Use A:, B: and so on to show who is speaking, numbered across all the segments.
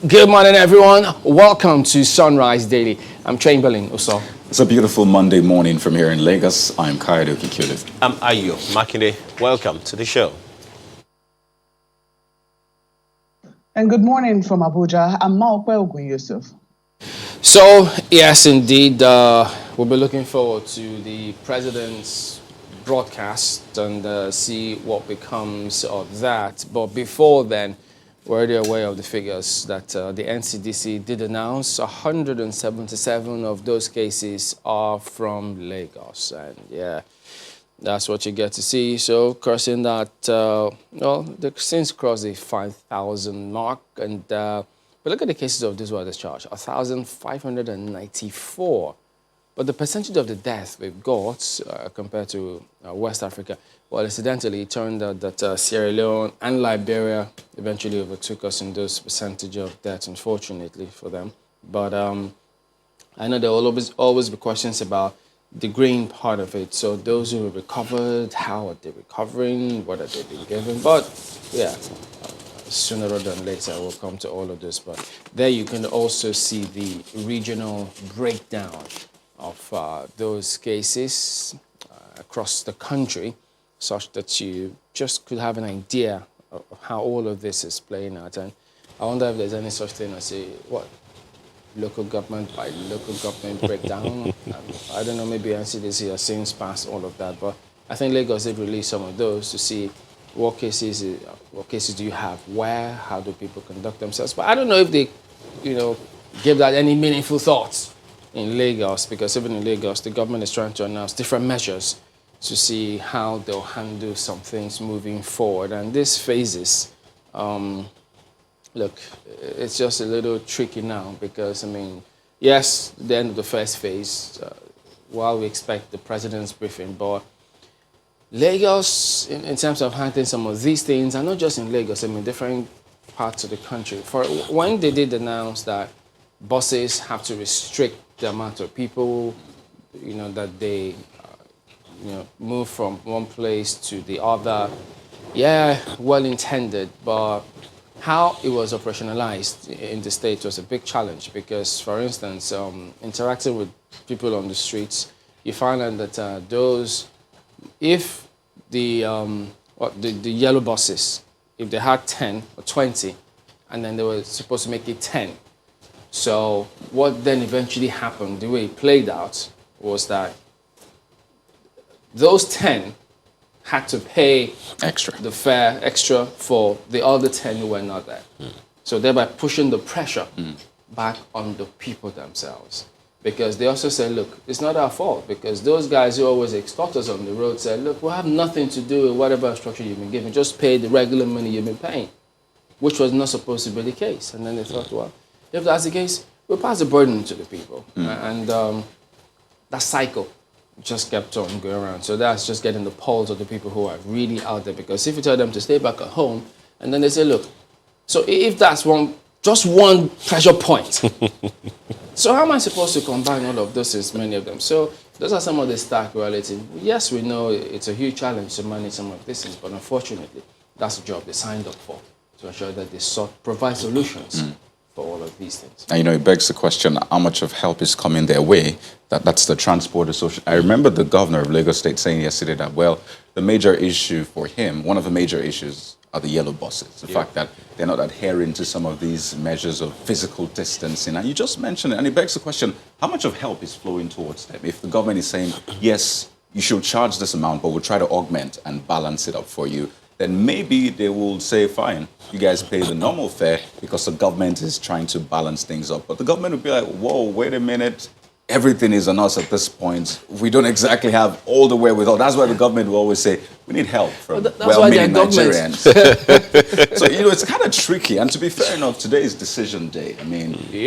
A: Good morning, everyone. Welcome to Sunrise Daily. I'm Chamberlain Uso.
B: It's a beautiful Monday morning from here in Lagos. I'm Dr Adekunle.
C: I'm Ayo Makinde. Welcome to the show.
D: And good morning from Abuja. I'm Maokwe Ogun Yusuf.
A: So, yes, indeed, we'll be looking forward to the president's broadcast and see what becomes of that. But before then, we're already aware of the figures that the NCDC did announce. 177 of those cases are from Lagos. And yeah, that's what you get to see. So crossing that, they've since crossed the 5,000 mark. And but look at the cases of those who are discharged, 1,594. But the percentage of the death we've got compared to West Africa, well, incidentally, it turned out that Sierra Leone and Liberia eventually overtook us in those percentage of deaths, unfortunately for them. But I know there will always be questions about the green part of it. So those who recovered, how are they recovering? What have they been given? But yeah, sooner rather than later, we'll come to all of this. But there you can also see the regional breakdown of those cases across the country, such that you just could have an idea of how all of this is playing out. And I wonder if there's any such thing as local government by local government breakdown. I don't know, maybe NCDC has since passed all of that, but I think Lagos did release some of those to see what cases do you have, where, how do people conduct themselves. But I don't know if they, give that any meaningful thoughts in Lagos, because even in Lagos, the government is trying to announce different measures to see how they'll handle some things moving forward. And these phases, look, it's just a little tricky now because, yes, the end of the first phase, while we expect the president's briefing, but Lagos, in terms of handling some of these things, and not just in Lagos, different parts of the country. For when they did announce that buses have to restrict the amount of people, that they, move from one place to the other. Yeah, well intended, but how it was operationalized in the state was a big challenge because, for instance, interacting with people on the streets, you find out that if the yellow buses, if they had 10 or 20, and then they were supposed to make it 10. So what then eventually happened, the way it played out, was that those 10 had to pay the fare extra for the other 10 who were not there. So thereby pushing the pressure back on the people themselves. Because they also said, look, it's not our fault, because those guys who always extort us on the road said, look, we'll have nothing to do with whatever instruction you've been given, just pay the regular money you've been paying, which was not supposed to be the case. And then they thought, well, if that's the case, we'll pass the burden to the people. And that cycle just kept on going around. So that's just getting the pulse of the people who are really out there. Because if you tell them to stay back at home, and then they say, look, so if that's just one pressure point, so how am I supposed to combine all of those, as many of them? So those are some of the stark reality. Yes, we know it's a huge challenge to manage some of these things, but unfortunately, that's the job they signed up for, to ensure that they provide solutions for all of these things.
B: And it begs the question, how much of help is coming their way? That's the Transport Association. I remember the governor of Lagos State saying yesterday that, well, the major issue for him, one of the major issues are the yellow buses. The fact that they're not adhering to some of these measures of physical distancing. And you just mentioned it, and it begs the question, how much of help is flowing towards them? If the government is saying, yes, you should charge this amount, but we'll try to augment and balance it up for you, then maybe they will say, fine, you guys pay the normal fare because the government is trying to balance things up. But the government would be like, whoa, wait a minute. Everything is on us at this point. We don't exactly have all the wherewithal. That's why the government will always say, we need help from well-meaning Nigerians. So, it's kind of tricky. And to be fair enough, today is decision day.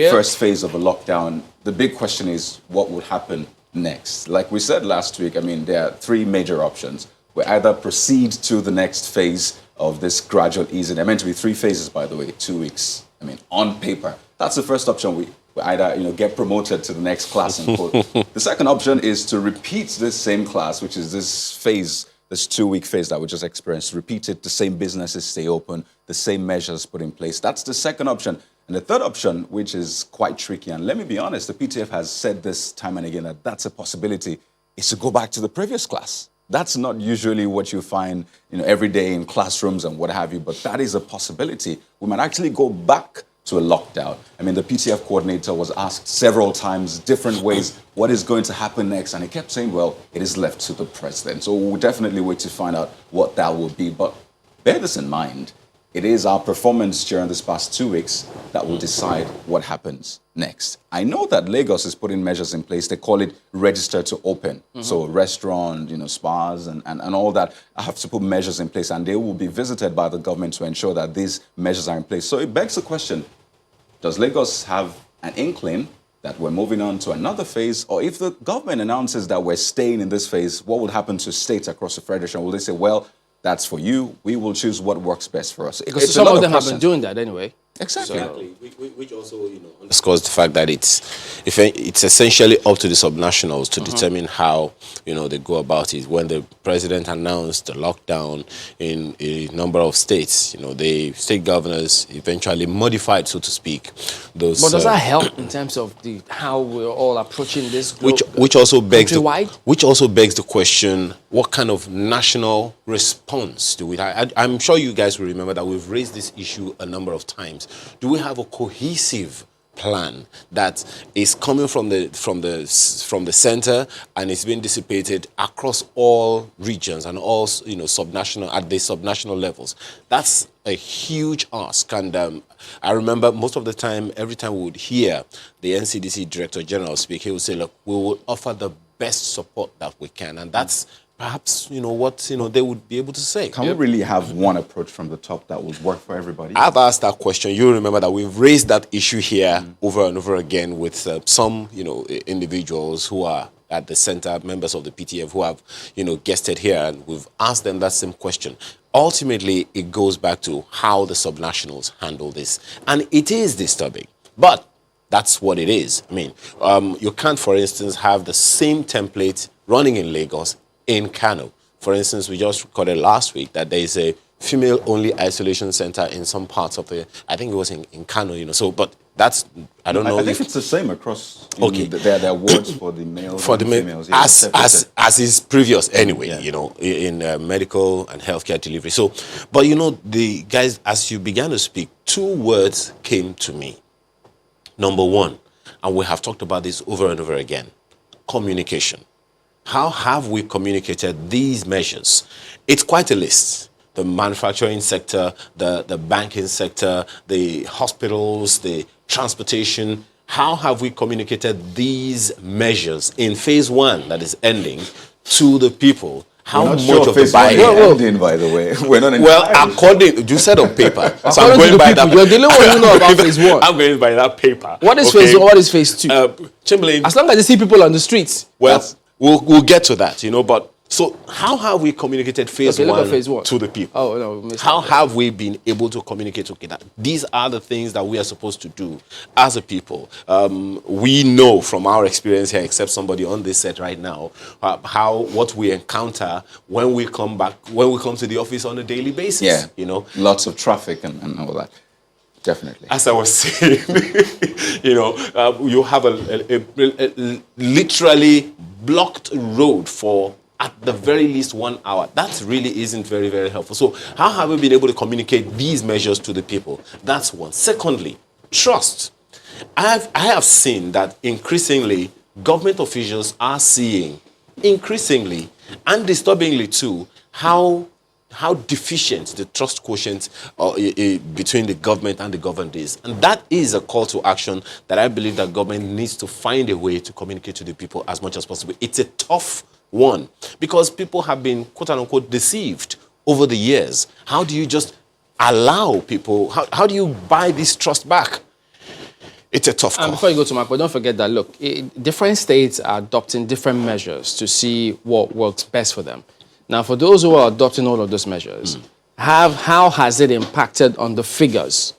B: First phase of a lockdown. The big question is what will happen next? Like we said last week, there are three major options. We either proceed to the next phase of this gradual easing. They're meant to be 3 phases, by the way, 2 weeks. On paper. That's the first option. We either get promoted to the next class. The second option is to repeat this same class, which is this phase, this 2-week phase that we just experienced. Repeat it, the same businesses stay open, the same measures put in place. That's the second option. And the third option, which is quite tricky, and let me be honest, the PTF has said this time and again that that's a possibility, is to go back to the previous class. That's not usually what you find, every day in classrooms and what have you, but that is a possibility. We might actually go back to a lockdown. I mean, the PTF coordinator was asked several times, different ways, what is going to happen next? And he kept saying, well, it is left to the president. So we'll definitely wait to find out what that will be. But bear this in mind. It is our performance during this past 2 weeks that will decide what happens next. I know that Lagos is putting measures in place. They call it register to open. So restaurant, spas and all that have to put measures in place, and they will be visited by the government to ensure that these measures are in place. So it begs the question, does Lagos have an inkling that we're moving on to another phase? Or if the government announces that we're staying in this phase, what will happen to states across the federation? Will they say, well, that's for you, we will choose what works best for us?
A: Because some of them have been doing that anyway.
B: Exactly.
C: Which also, underscores the fact that it's essentially up to the subnationals to determine how, they go about it. When the president announced the lockdown in a number of states, the state governors eventually modified, so to speak, those.
A: But does that help in terms of how we're all approaching this group,
C: which also begs
A: the
C: question, what kind of national response do we have? I'm sure you guys will remember that we've raised this issue a number of times. Do we have a cohesive plan that is coming from the center and it's being dissipated across all regions and all subnational at the subnational levels? That's a huge ask. And I remember most of the time, every time we would hear the NCDC Director General speak, he would say, look, we will offer the best support that we can. And that's perhaps, what, they would be able to say.
B: Can we really have one approach from the top that would work for everybody?
C: I've asked that question. You remember that we've raised that issue here over and over again with some, individuals who are at the center, members of the PTF who have, guested here, and we've asked them that same question. Ultimately, it goes back to how the subnationals handle this. And it is disturbing, but that's what it is. I mean, you can't, for instance, have the same template running in Lagos in Kano. For instance, we just recorded last week that there is a female-only isolation center in some parts of I think it was in Kano, so, but that's, I don't know.
B: I think it's the same across, there are wards for the males
C: for the
B: females.
C: Yeah, as is previous anyway, in medical and healthcare delivery. So, but the guys, as you began to speak, 2 words came to me. Number one, and we have talked about this over and over again, communication. How have we communicated these measures? It's quite a list. The manufacturing sector, the banking sector, the hospitals, the transportation. How have we communicated these measures in phase 1 that is ending to the people? How
B: We're not
C: much
B: sure
C: of
B: phase
C: the buy-in?
B: one is ending, by the way. We're not in
C: according, you said on paper. So I'm going by that.
A: You're the only one who know about phase 1.
C: I'm going by that paper.
A: What is phase 1? What is phase 2?
C: Chamberlain.
A: As long as you see people on the streets.
C: Well, we'll get to that, but so how have we communicated phase 1 to the people?
A: Oh, no.
C: How have we been able to communicate, that these are the things that we are supposed to do as a people? We know from our experience here, except somebody on this set right now, what we encounter when we come to the office on a daily basis.
B: Yeah, lots of traffic and all that. Definitely.
C: As I was saying, you have a literally blocked road for at the very least 1 hour. That really isn't very, very helpful. So how have we been able to communicate these measures to the people? That's one. Secondly, trust. I have seen that increasingly government officials are seeing, increasingly and disturbingly too, how deficient the trust quotient between the government and the governed is. And that is a call to action that I believe that government needs to find a way to communicate to the people as much as possible. It's a tough one because people have been, quote unquote, deceived over the years. How do you just allow people, how do you buy this trust back? It's a tough call.
A: And before you go to Mark, but don't forget that, look, different states are adopting different measures to see what works best for them. Now, for those who are adopting all of those measures, how has it impacted on the figures?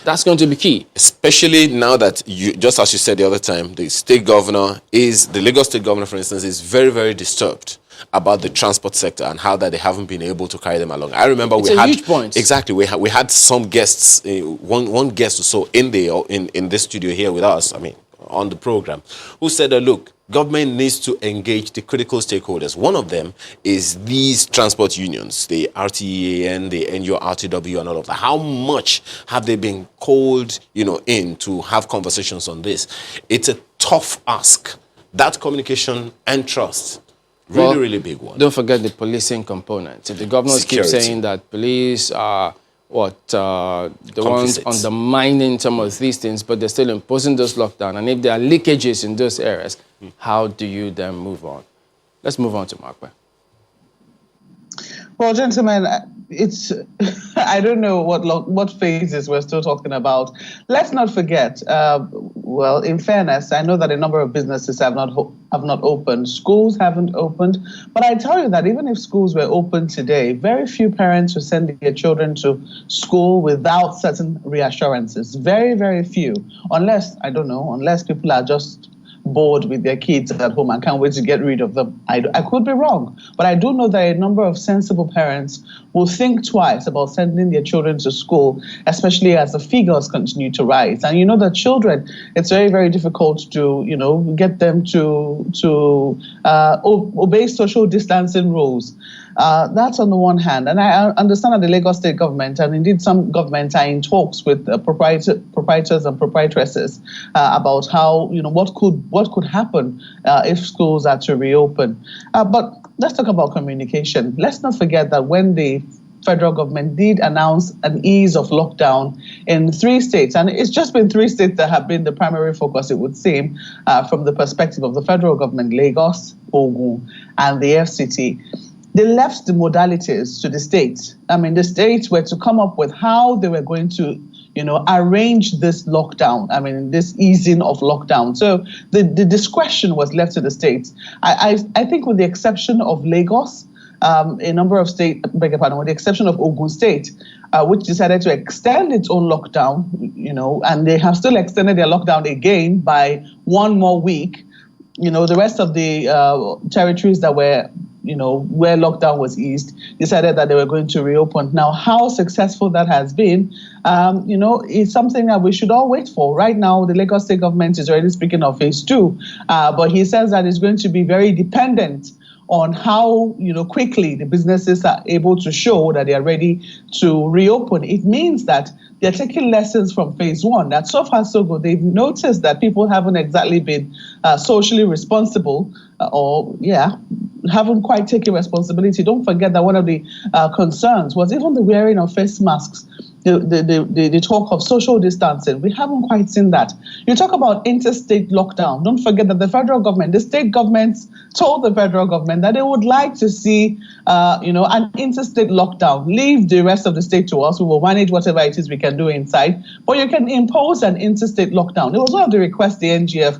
A: That's going to be key.
C: Especially now that, just as you said the other time, the Lagos state governor, for instance, is very, very disturbed about the transport sector and how that they haven't been able to carry them along. I remember
A: it's
C: we had
A: huge point.
C: Exactly, we had some guests, one guest or so in this studio here with us. I mean, on the program, who said, look, government needs to engage the critical stakeholders. One of them is these transport unions, the RTEAN, the NURTW, and all of that. How much have they been called, in to have conversations on this? It's a tough ask. That communication and trust, really big one.
A: Don't forget the policing component. If the governors keep saying that police are the ones undermining some of these things, but they're still imposing those lockdown. And if there are leakages in those areas, how do you then move on? Let's move on to Mark.
D: Well, gentlemen, it's I don't know what phases we're still talking about. Let's not forget. Well, in fairness, I know that a number of businesses have not opened. Schools haven't opened. But I tell you that even if schools were open today, very few parents would send their children to school without certain reassurances. Very, very few. Unless people are just bored with their kids at home and can't wait to get rid of them. I could be wrong, but I do know that a number of sensible parents will think twice about sending their children to school, especially as the figures continue to rise. And the children, it's very, very difficult to, get them to obey social distancing rules. That's on the one hand. And I understand that the Lagos State government, and indeed some governments, are in talks with proprietors and proprietresses about how, what could happen if schools are to reopen. But let's talk about communication. Let's not forget that when the federal government did announce an ease of lockdown in 3 states, and it's just been 3 states that have been the primary focus, it would seem, from the perspective of the federal government: Lagos, Ogun, and the FCT. They left the modalities to the states. I mean, the states were to come up with how they were going to, arrange this lockdown. I mean, this easing of lockdown. So the discretion was left to the states. I think with the exception of Lagos, a number of states, with the exception of Ogun State, which decided to extend its own lockdown, and they have still extended their lockdown again by 1 more week. The rest of the territories that were, where lockdown was eased, decided that they were going to reopen. Now, how successful that has been, is something that we should all wait for. Right now, the Lagos State government is already speaking of phase 2, but he says that it's going to be very dependent on how quickly the businesses are able to show that they are ready to reopen. It means that they're taking lessons from phase 1. That so far so good. They've noticed that people haven't exactly been socially responsible, haven't quite taken responsibility. Don't forget that one of the concerns was even the wearing of face masks. The talk of social distancing, we haven't quite seen that. You talk about interstate lockdown. Don't forget that the federal government, the state governments told the federal government that they would like to see, an interstate lockdown. Leave the rest of the state to us. We will manage whatever it is we can do inside. But you can impose an interstate lockdown. It was one of the requests the NGF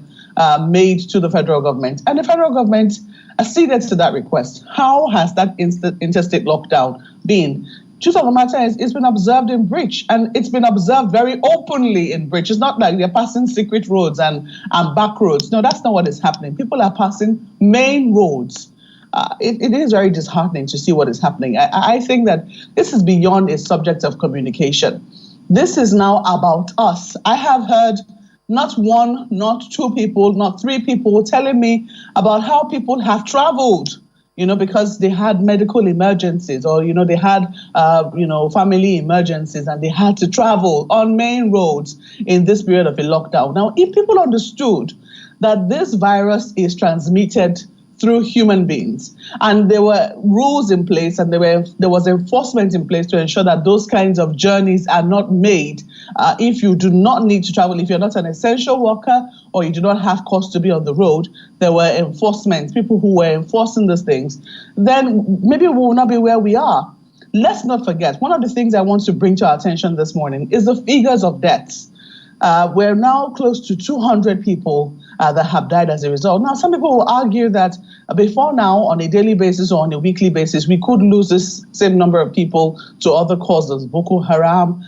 D: made to the federal government, and the federal government acceded to that request. How has that interstate lockdown been? Truth of the matter is, it's been observed in Bridge, and it's been observed very openly in Bridge. It's not like they're passing secret roads and back roads. No, that's not what is happening. People are passing main roads. It is very disheartening to see what is happening. I think that this is beyond a subject of communication. This is now about us. I have heard not 1, not 2 people, not 3 people telling me about how people have traveled, because they had medical emergencies, or, they had, family emergencies, and they had to travel on main roads in this period of a lockdown. Now, if people understood that this virus is transmitted through human beings, and there were rules in place, and there was enforcement in place to ensure that those kinds of journeys are not made if you do not need to travel, if you're not an essential worker or you do not have cause to be on the road. There were enforcement, people who were enforcing these things. Then maybe we will not be where we are. Let's not forget, one of the things I want to bring to our attention this morning is the figures of deaths. We're now close to 200 people that have died as a result. Now, some people will argue that before now, on a daily basis or on a weekly basis, we could lose this same number of people to other causes, Boko Haram,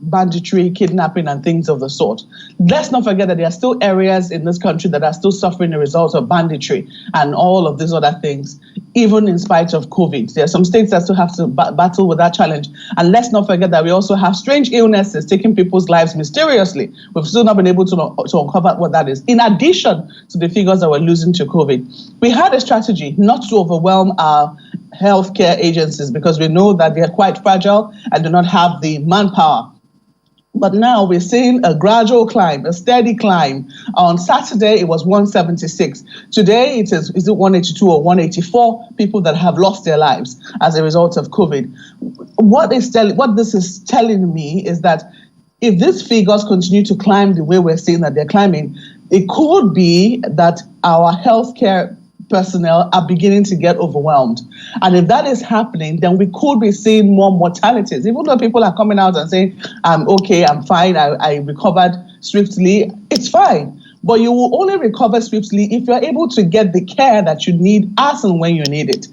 D: banditry, kidnapping, and things of the sort. Let's not forget that there are still areas in this country that are still suffering the result of banditry and all of these other things, even in spite of COVID. There are some states that still have to battle with that challenge. And let's not forget that we also have strange illnesses taking people's lives mysteriously. We've still not been able to uncover what that is. In addition to the figures that we're losing to COVID, we had a strategy not to overwhelm our healthcare agencies because we know that they're quite fragile and do not have the manpower. But now we're seeing a gradual climb, a steady climb. On Saturday, it was 176. Today, is it 182 or 184 people that have lost their lives as a result of COVID. What this is telling me is that if these figures continue to climb the way we're seeing that they're climbing, it could be that our healthcare personnel are beginning to get overwhelmed. And if that is happening, then we could be seeing more mortalities. Even though people are coming out and saying, I'm okay, I'm fine, I recovered swiftly, it's fine. But you will only recover swiftly if you're able to get the care that you need as and when you need it.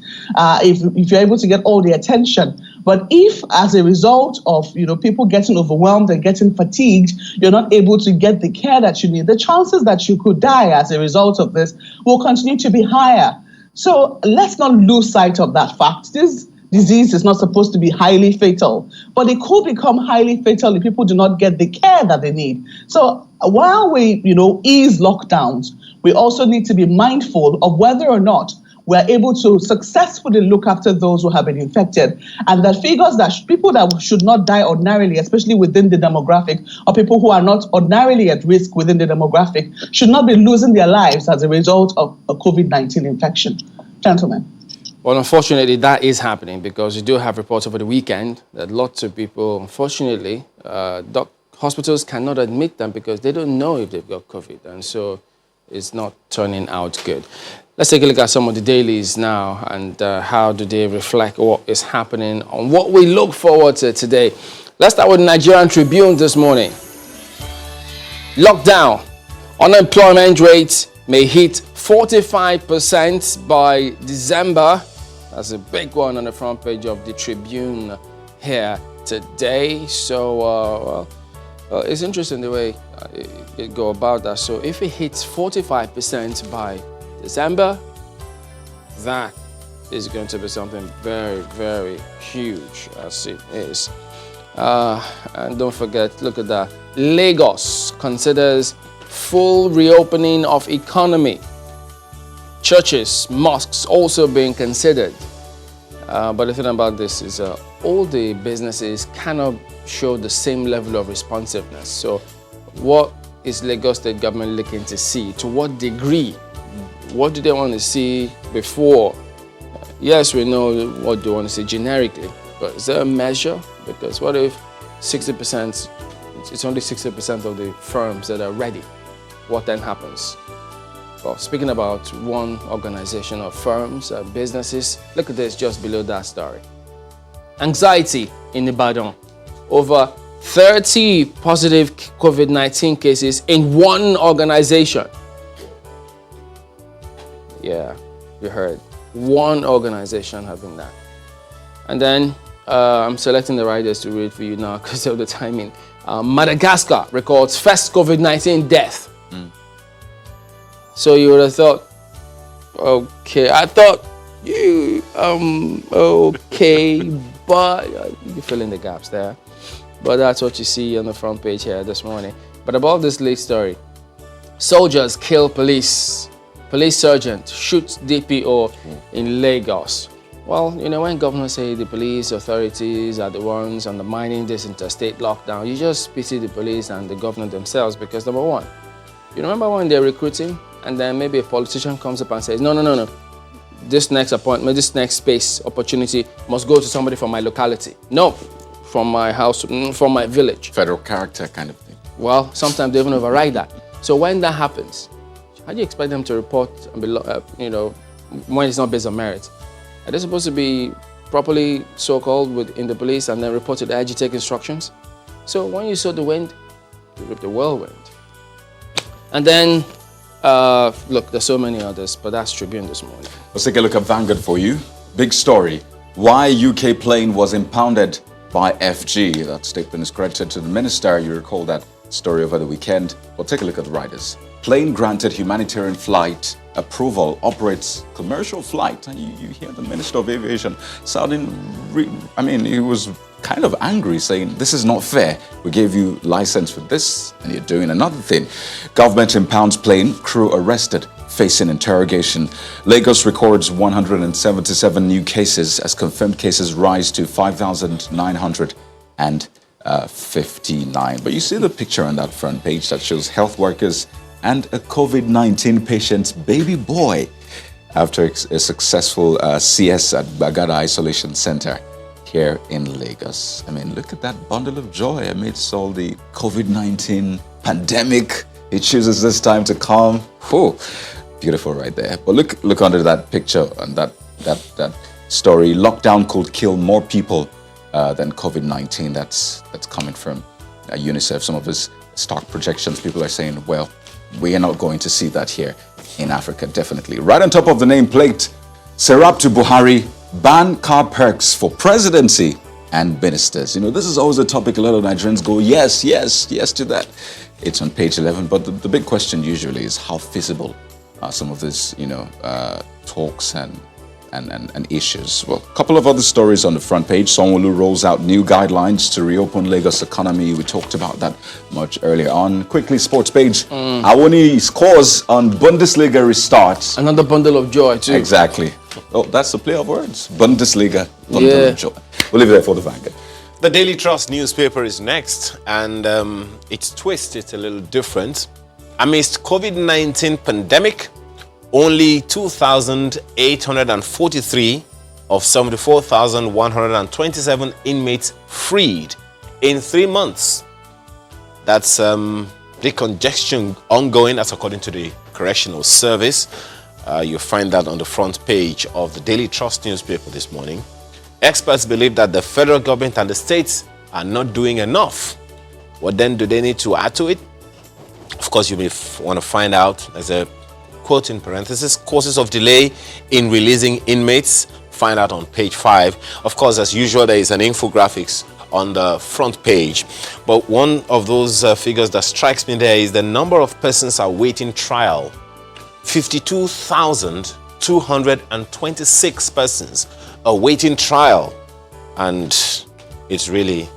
D: If you're able to get all the attention. But if, as a result of people getting overwhelmed and getting fatigued, you're not able to get the care that you need, the chances that you could die as a result of this will continue to be higher. So let's not lose sight of that fact. This disease is not supposed to be highly fatal, but it could become highly fatal if people do not get the care that they need. So while we, ease lockdowns, we also need to be mindful of whether or not we're able to successfully look after those who have been infected. And that figures that people that should not die ordinarily, especially within the demographic, or people who are not ordinarily at risk within the demographic, should not be losing their lives as a result of a COVID-19 infection. Gentlemen.
A: Well, unfortunately, that is happening because you do have reports over the weekend that lots of people, unfortunately, hospitals cannot admit them because they don't know if they've got COVID. And so it's not turning out good. Let's take a look at some of the dailies now and how do they reflect what is happening on what we look forward to today. Let's start with Nigerian Tribune this morning. Lockdown. Unemployment rate may hit 45% by December. That's a big one on the front page of the Tribune here today. So, it's interesting the way it go about that. So if it hits 45% by December, that is going to be something very, very huge as it is. And don't forget, look at that. Lagos considers full reopening of economy. Churches, mosques also being considered. But the thing about this is all the businesses cannot show the same level of responsiveness. So what is Lagos State government looking to see? To what degree? What do they want to see before? Yes, we know what they want to see generically, but is there a measure? Because what if 60%, it's only 60% of the firms that are ready? What then happens? Well, speaking about one organization of firms, businesses, look at this just below that story. Anxiety in Ibadan. Over 30 positive COVID-19 cases in one organization. Yeah, you heard. One organization having that. And then I'm selecting the writers to read for you now because of the timing. Madagascar records first COVID-19 death. So you would have thought, okay, I thought you, okay, but you fill in the gaps there. But that's what you see on the front page here this morning. But above this lead story, soldiers kill police. Police sergeant shoots DPO in Lagos. Well, when governors say the police authorities are the ones undermining this interstate lockdown, you just pity the police and the governor themselves because, number one, you remember when they're recruiting and then maybe a politician comes up and says, no, this next appointment, this next space opportunity must go to somebody from my locality. No, from my house, from my village.
B: Federal character kind of thing.
A: Well, sometimes they even override that. So when that happens, how do you expect them to report, when it's not based on merit? Are they supposed to be properly so-called in the police and then report to the IG, take instructions? So when you saw the wind, you reap the whirlwind. And then, look, there's so many others, but that's Tribune this morning.
B: Let's take a look at Vanguard for you. Big story. Why UK plane was impounded by FG. That statement is credited to the minister. You recall that story over the weekend. Well, take a look at the riders. Plane granted humanitarian flight approval, operates commercial flight. And you hear the Minister of Aviation sounding, he was kind of angry, saying, this is not fair. We gave you license for this, and you're doing another thing. Government impounds plane, crew arrested, facing interrogation. Lagos records 177 new cases as confirmed cases rise to 5,959. But you see the picture on that front page that shows health workers and a COVID-19 patient's baby boy after a successful CS at Bagada Isolation Center here in Lagos. Look at that bundle of joy amidst all the COVID-19 pandemic. He chooses this time to come. Whew. Beautiful right there. But look under that picture and that story. Lockdown could kill more people than COVID-19. That's coming from UNICEF. Some of his stock projections, people are saying, well, we are not going to see that here in Africa, definitely. Right on top of the nameplate, Serap to Buhari, ban car perks for presidency and ministers. This is always a topic a lot of Nigerians go, yes, yes, yes to that. It's on page 11. But the big question usually is how feasible are some of these, talks and issues. Well, a couple of other stories on the front page. Sanwo-Olu rolls out new guidelines to reopen Lagos economy. We talked about that much earlier on. Quickly, sports page. Awoni scores on Bundesliga restarts.
A: Another bundle of joy, too.
B: Exactly. Oh, that's the play of words. Bundesliga, bundle of joy. We'll leave it there for the Vanguard.
C: The Daily Trust newspaper is next, and its twist is a little different. Amidst COVID-19 pandemic, only 2,843 of 74,127 inmates freed in 3 months. That's decongestion ongoing, that's according to the Correctional Service. You'll find that on the front page of the Daily Trust newspaper this morning. Experts believe that the federal government and the states are not doing enough. What then do they need to add to it? Of course, you may want to find out. There's a quote in parentheses, causes of delay in releasing inmates. Find out on page 5. Of course, as usual, there is an infographics on the front page. But one of those figures that strikes me there is the number of persons awaiting trial. 52,226 persons awaiting trial. And it's really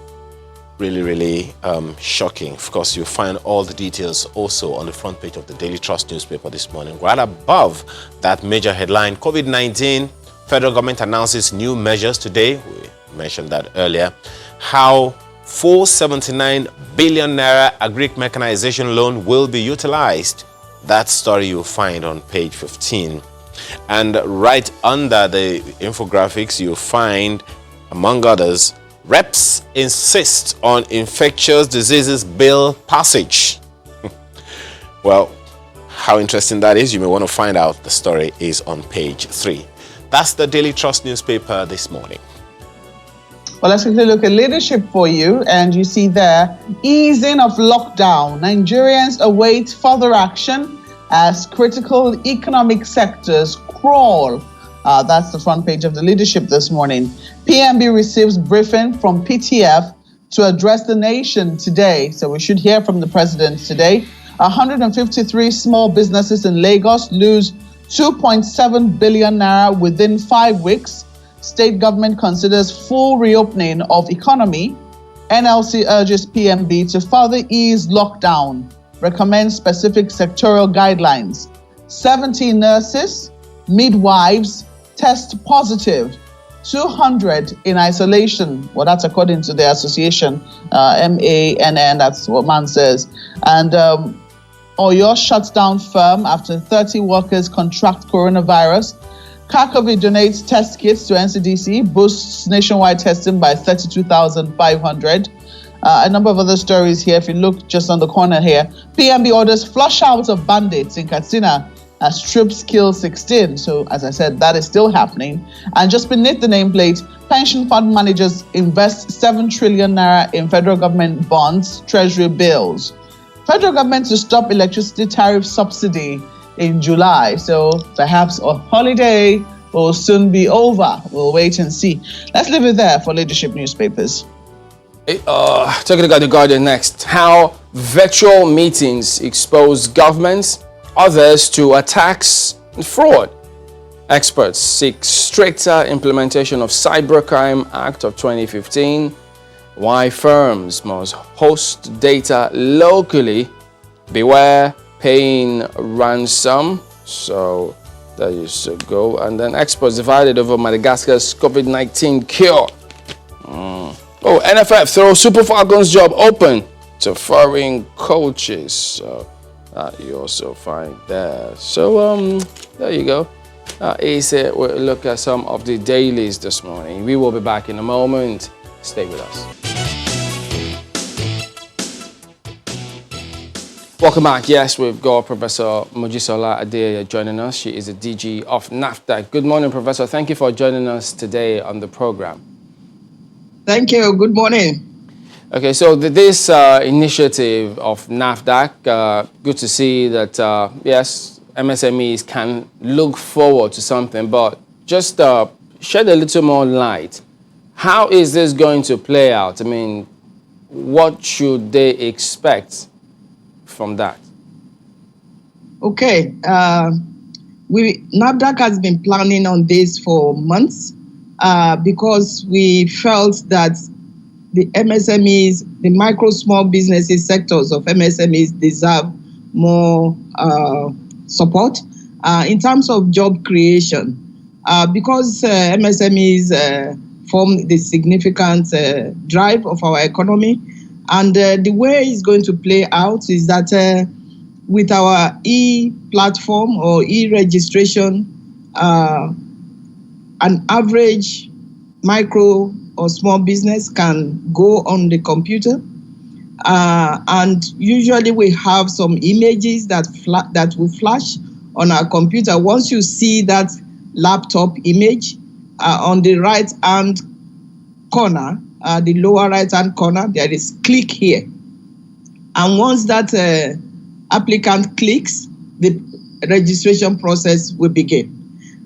C: shocking. Of course, you'll find all the details also on the front page of the Daily Trust newspaper this morning. Right above that major headline, COVID-19, federal government announces new measures today. We mentioned that earlier. How 479 billion naira agric mechanization loan will be utilized. That story you'll find on page 15. And right under the infographics, you'll find, among others, reps insist on infectious diseases bill passage. Well, how interesting that is, you may want to find out. The story is on page 3. That's the Daily Trust newspaper this morning.
D: Well, let's quickly look at leadership for you. And you see there, easing of lockdown. Nigerians await further action as critical economic sectors crawl. That's the front page of the leadership this morning. PMB receives briefing from PTF to address the nation today. So we should hear from the president today. 153 small businesses in Lagos lose 2.7 billion naira within 5 weeks. State government considers full reopening of economy. NLC urges PMB to further ease lockdown, recommends specific sectoral guidelines. 70 nurses, midwives test positive. 200 in isolation. Well, that's according to the association, MANN, that's what man says. And Oyo shuts down firm after 30 workers contract coronavirus. Kakovi donates test kits to NCDC, boosts nationwide testing by 32,500. A number of other stories here. If you look just on the corner here, PMB orders flush out of bandits in Katsina as troops kill 16. So, as I said, that is still happening. And just beneath the nameplate, pension fund managers invest 7 trillion naira in federal government bonds, treasury bills. Federal government to stop electricity tariff subsidy in July. So perhaps a holiday will soon be over. We'll wait and see. Let's leave it there for leadership newspapers.
A: Talking about the Guardian next. How virtual meetings expose governments, others to attacks and fraud. Experts seek stricter implementation of Cybercrime Act of 2015. Why firms must host data locally. Beware paying ransom. So there you should go. And then experts divided over Madagascar's COVID-19 cure. Oh, NFF throws Super Falcons job open to foreign coaches. So that you also find there. So there you go. We'll look at some of the dailies this morning. We will be back in a moment. Stay with us. Welcome back. Yes, we've got Professor Mojisola Adesanya joining us. She is the DG of NAFDAC. Good morning, Professor. Thank you for joining us today on the program.
E: Thank you. Good morning.
A: Okay, so this initiative of NAFDAC, good to see that, yes, MSMEs can look forward to something, but just shed a little more light. How is this going to play out? I mean, what should they expect from that?
E: Okay. NAFDAC has been planning on this for months because we felt that the MSMEs, the micro small businesses sectors of MSMEs deserve more support in terms of job creation. Because MSMEs form the significant drive of our economy. And the way it's going to play out is that with our e-platform or e-registration, an average micro or small business can go on the computer. And usually we have some images that will flash on our computer. Once you see that laptop image on the right-hand corner, the lower right-hand corner, there is click here. And once that applicant clicks, the registration process will begin.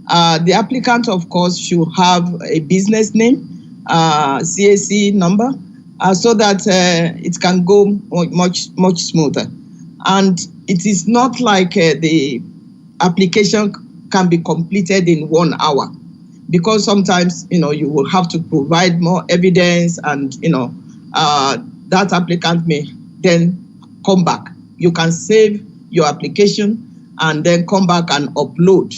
E: The applicant, of course, should have a business name, CAC number, so that it can go much smoother. And it is not like the application can be completed in 1 hour, because sometimes, you will have to provide more evidence and, that applicant may then come back. You can save your application and then come back and upload.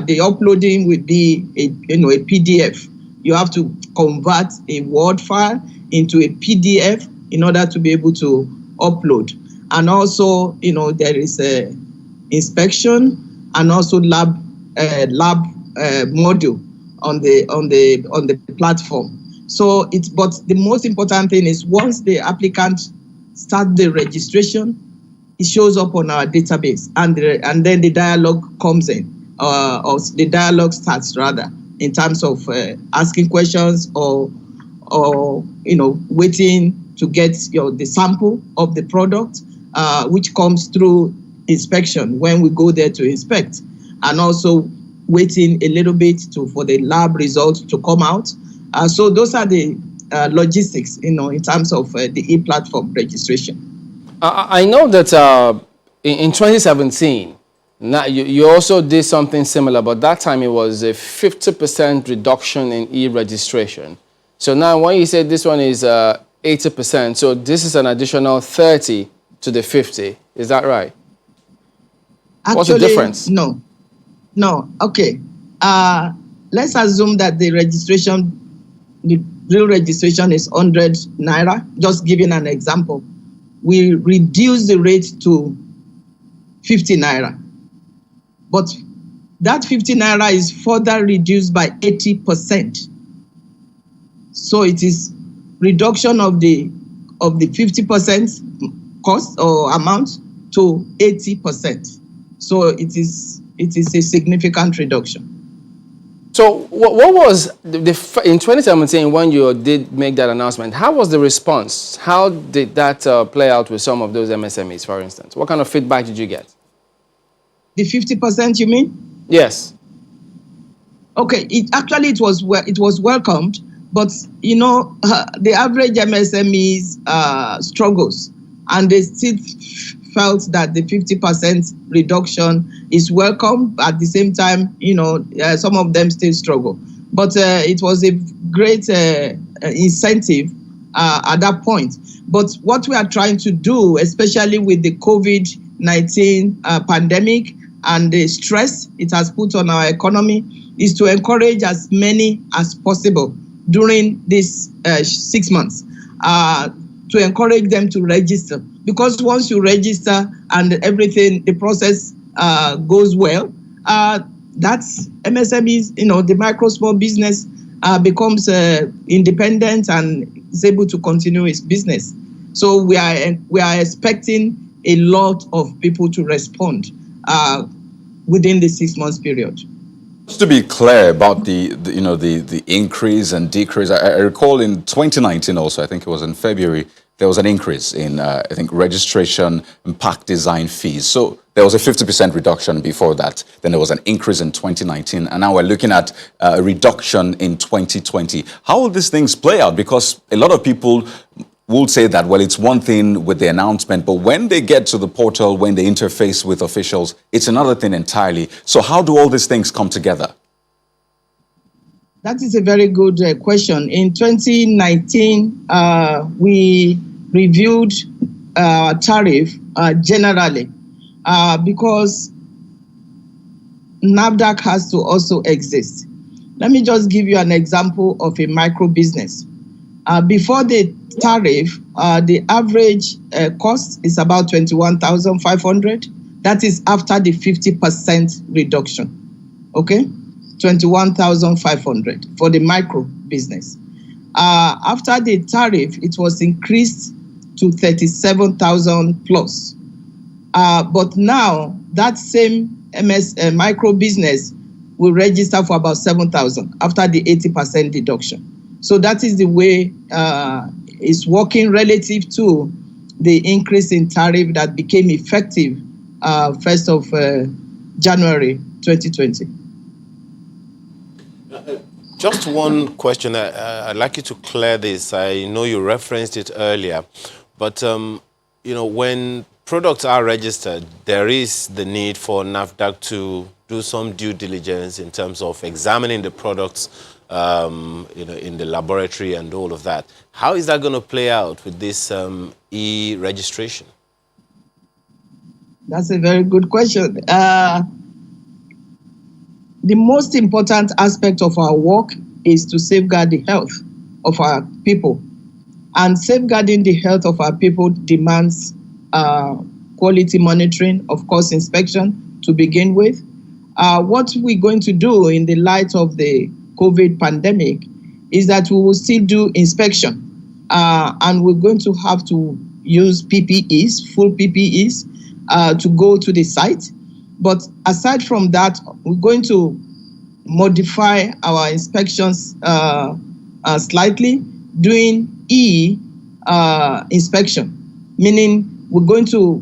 E: The uploading will be a PDF. You have to convert a Word file into a PDF in order to be able to upload. And also, there is a inspection and also lab module on the platform. So but the most important thing is once the applicant starts the registration, it shows up on our database, and then the dialogue comes in, or the dialogue starts rather, in terms of asking questions or waiting to get the sample of the product, which comes through inspection when we go there to inspect, and also waiting a little bit for the lab results to come out. So those are the logistics, in terms of the e-platform registration.
A: I know that in 2017, you also did something similar, but that time it was a 50% reduction in e-registration. So now when you say this one is 80%, so this is an additional 30 to the 50. Is that right?
E: Actually,
A: what's the difference?
E: No. Okay. Let's assume that the real registration is 100 naira. Just giving an example. We reduce the rate to 50 naira. But that 50 naira is further reduced by 80%. So it is reduction of the 50% cost or amount to 80%. So it is a significant reduction.
A: So what was in 2017 when you did make that announcement? How was the response? How did that play out with some of those MSMEs, for instance? What kind of feedback did you get?
E: The 50%, you mean?
A: Yes.
E: Okay, it was welcomed, but you know the average MSMEs struggles, and they still felt that the 50% reduction is welcome. At the same time, you know, some of them still struggle, but it was a great incentive at that point. But what we are trying to do, especially with the COVID-19 pandemic and the stress it has put on our economy, is to encourage as many as possible during this 6 months, to encourage them to register. Because once you register and everything, the process goes well, that's MSMEs, you know, the micro small business becomes independent and is able to continue its business. So we are expecting a lot of people to respond within the 6 months period.
B: Just to be clear about the increase and decrease, I recall in 2019 also, I think it was in February, there was an increase in, I think, registration and pack design fees. So there was a 50% reduction before that. Then there was an increase in 2019. And now we're looking at a reduction in 2020. How will these things play out? Because a lot of people will say that, well, it's one thing with the announcement, but when they get to the portal, when they interface with officials, it's another thing entirely. So how do all these things come together?
E: That is a very good question. In 2019, we reviewed tariff generally because NAFDAC has to also exist. Let me just give you an example of a micro business. Before the tariff, the average cost is about 21,500. That is after the 50% reduction. Okay, 21,500 for the micro business. After the tariff, it was increased to 37,000 plus. But now that same micro business will register for about 7,000 after the 80% deduction. So that is the way it's working relative to the increase in tariff that became effective 1st of January 2020.
C: Just one question. I'd like you to clear this. I know you referenced it earlier, but you know, when products are registered, there is the need for NAFDAC to do some due diligence in terms of examining the products, you know, in the laboratory and all of that. How is that going to play out with this e-registration?
E: That's a very good question. The most important aspect of our work is to safeguard the health of our people. And safeguarding the health of our people demands quality monitoring, of course, inspection to begin with. What we're going to do in the light of the COVID pandemic is that we will still do inspection. And we're going to have to use PPEs, full PPEs, to go to the site. But aside from that, we're going to modify our inspections slightly, doing inspection, meaning we're going to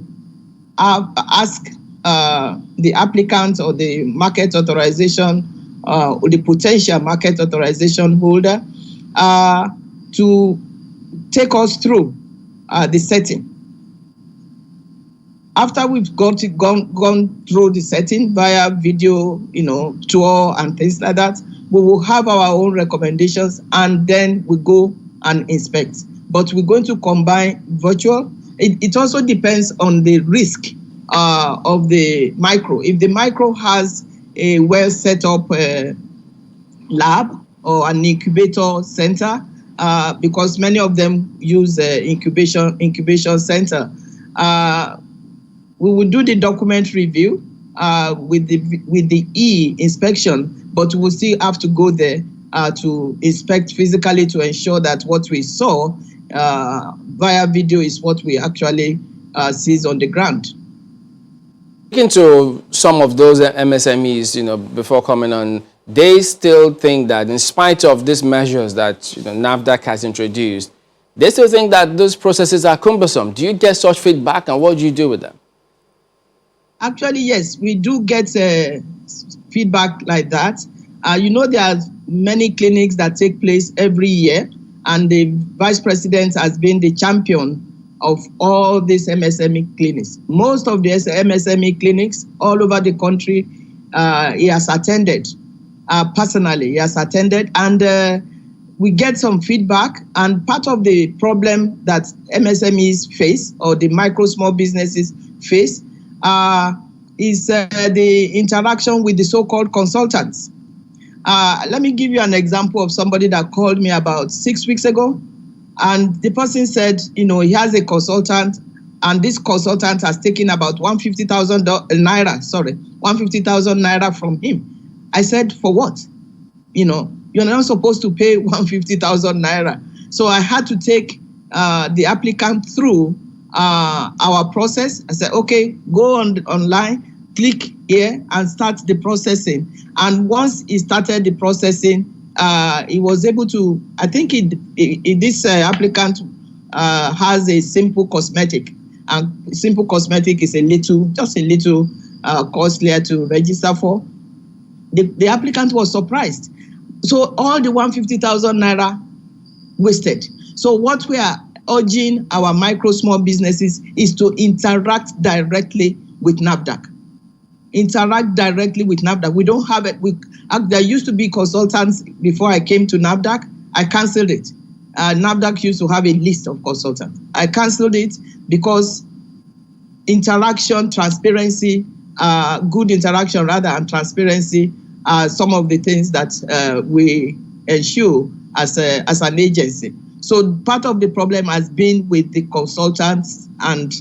E: ask the applicant or the market authorization or the potential market authorization holder to take us through the setting. After we've gone through the setting via video, tour and things like that, we will have our own recommendations and then we go and inspect. But we're going to combine virtual. It also depends on the risk of the micro. If the micro has a well set up lab or an incubator center, because many of them use incubation center, we will do the document review with the e-inspection, but we will still have to go there to inspect physically to ensure that what we saw via video is what we actually sees on the ground.
A: Speaking to some of those MSMEs, before coming on they still think that in spite of these measures that NAFDAC has introduced, they still think that those processes are cumbersome. Do you get such feedback, and what do you do with them?
E: Actually, yes, we do get feedback like that. There are many clinics that take place every year, and the vice president has been the champion of all these MSME clinics. Most of the MSME clinics all over the country, he has attended. Personally, he has attended, and we get some feedback. And part of the problem that MSMEs face, or the micro small businesses face, is the interaction with the so-called consultants. Let me give you an example of somebody that called me about 6 weeks ago. And the person said, he has a consultant, and this consultant has taken about 150,000 naira from him. I said, for what? You're not supposed to pay 150,000 naira. So I had to take the applicant through our process. I said, okay, go online, click here and start the processing. And once he started the processing, he was able to, I think this applicant has a simple cosmetic. And simple cosmetic is just a little costlier to register for. The applicant was surprised. So all the 150,000 naira wasted. So what we are urging our micro small businesses is to interact directly with NAFDAC. Interact directly with NAFDAC. We don't have it. There used to be consultants before I came to NAFDAC. I canceled it. NAFDAC used to have a list of consultants. I canceled it because interaction, transparency, good interaction rather, and transparency are some of the things that we ensure as an agency. So part of the problem has been with the consultants and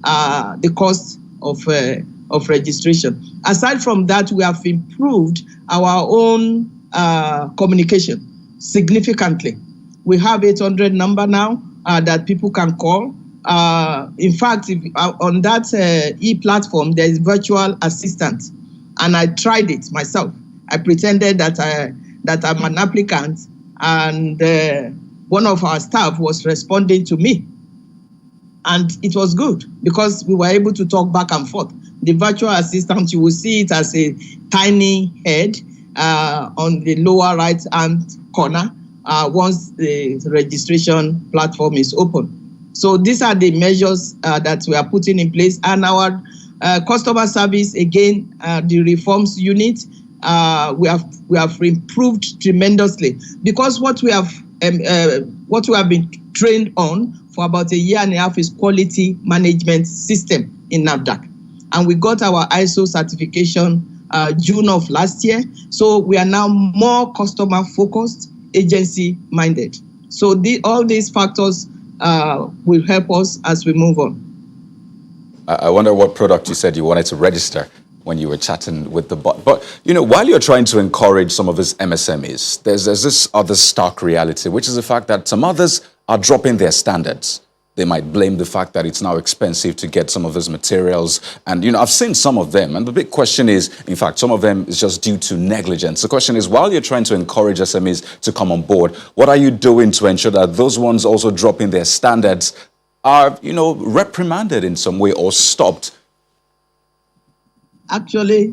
E: the cost of registration. Aside from that, we have improved our own communication significantly. We have 800 number now that people can call. In fact, on that e-platform, there is virtual assistant, and I tried it myself. I pretended that I'm an applicant, and one of our staff was responding to me. And it was good because we were able to talk back and forth. The virtual assistant, you will see it as a tiny head on the lower right-hand corner once the registration platform is open. So these are the measures that we are putting in place. And our customer service, again, the reforms unit, we have improved tremendously, because what we have been trained on for about a year and a half is quality management system in NAFDAC. And we got our ISO certification June of last year. So we are now more customer focused, agency minded. So all these factors will help us as we move on.
B: I wonder what product you said you wanted to register when you were chatting with the bot. But, while you're trying to encourage some of these MSMEs, there's this other stark reality, which is the fact that some others are dropping their standards. They might blame the fact that it's now expensive to get some of these materials. And, I've seen some of them. And the big question is, in fact, some of them is just due to negligence. The question is, while you're trying to encourage SMEs to come on board, what are you doing to ensure that those ones also dropping their standards are, reprimanded in some way or stopped?
E: Actually,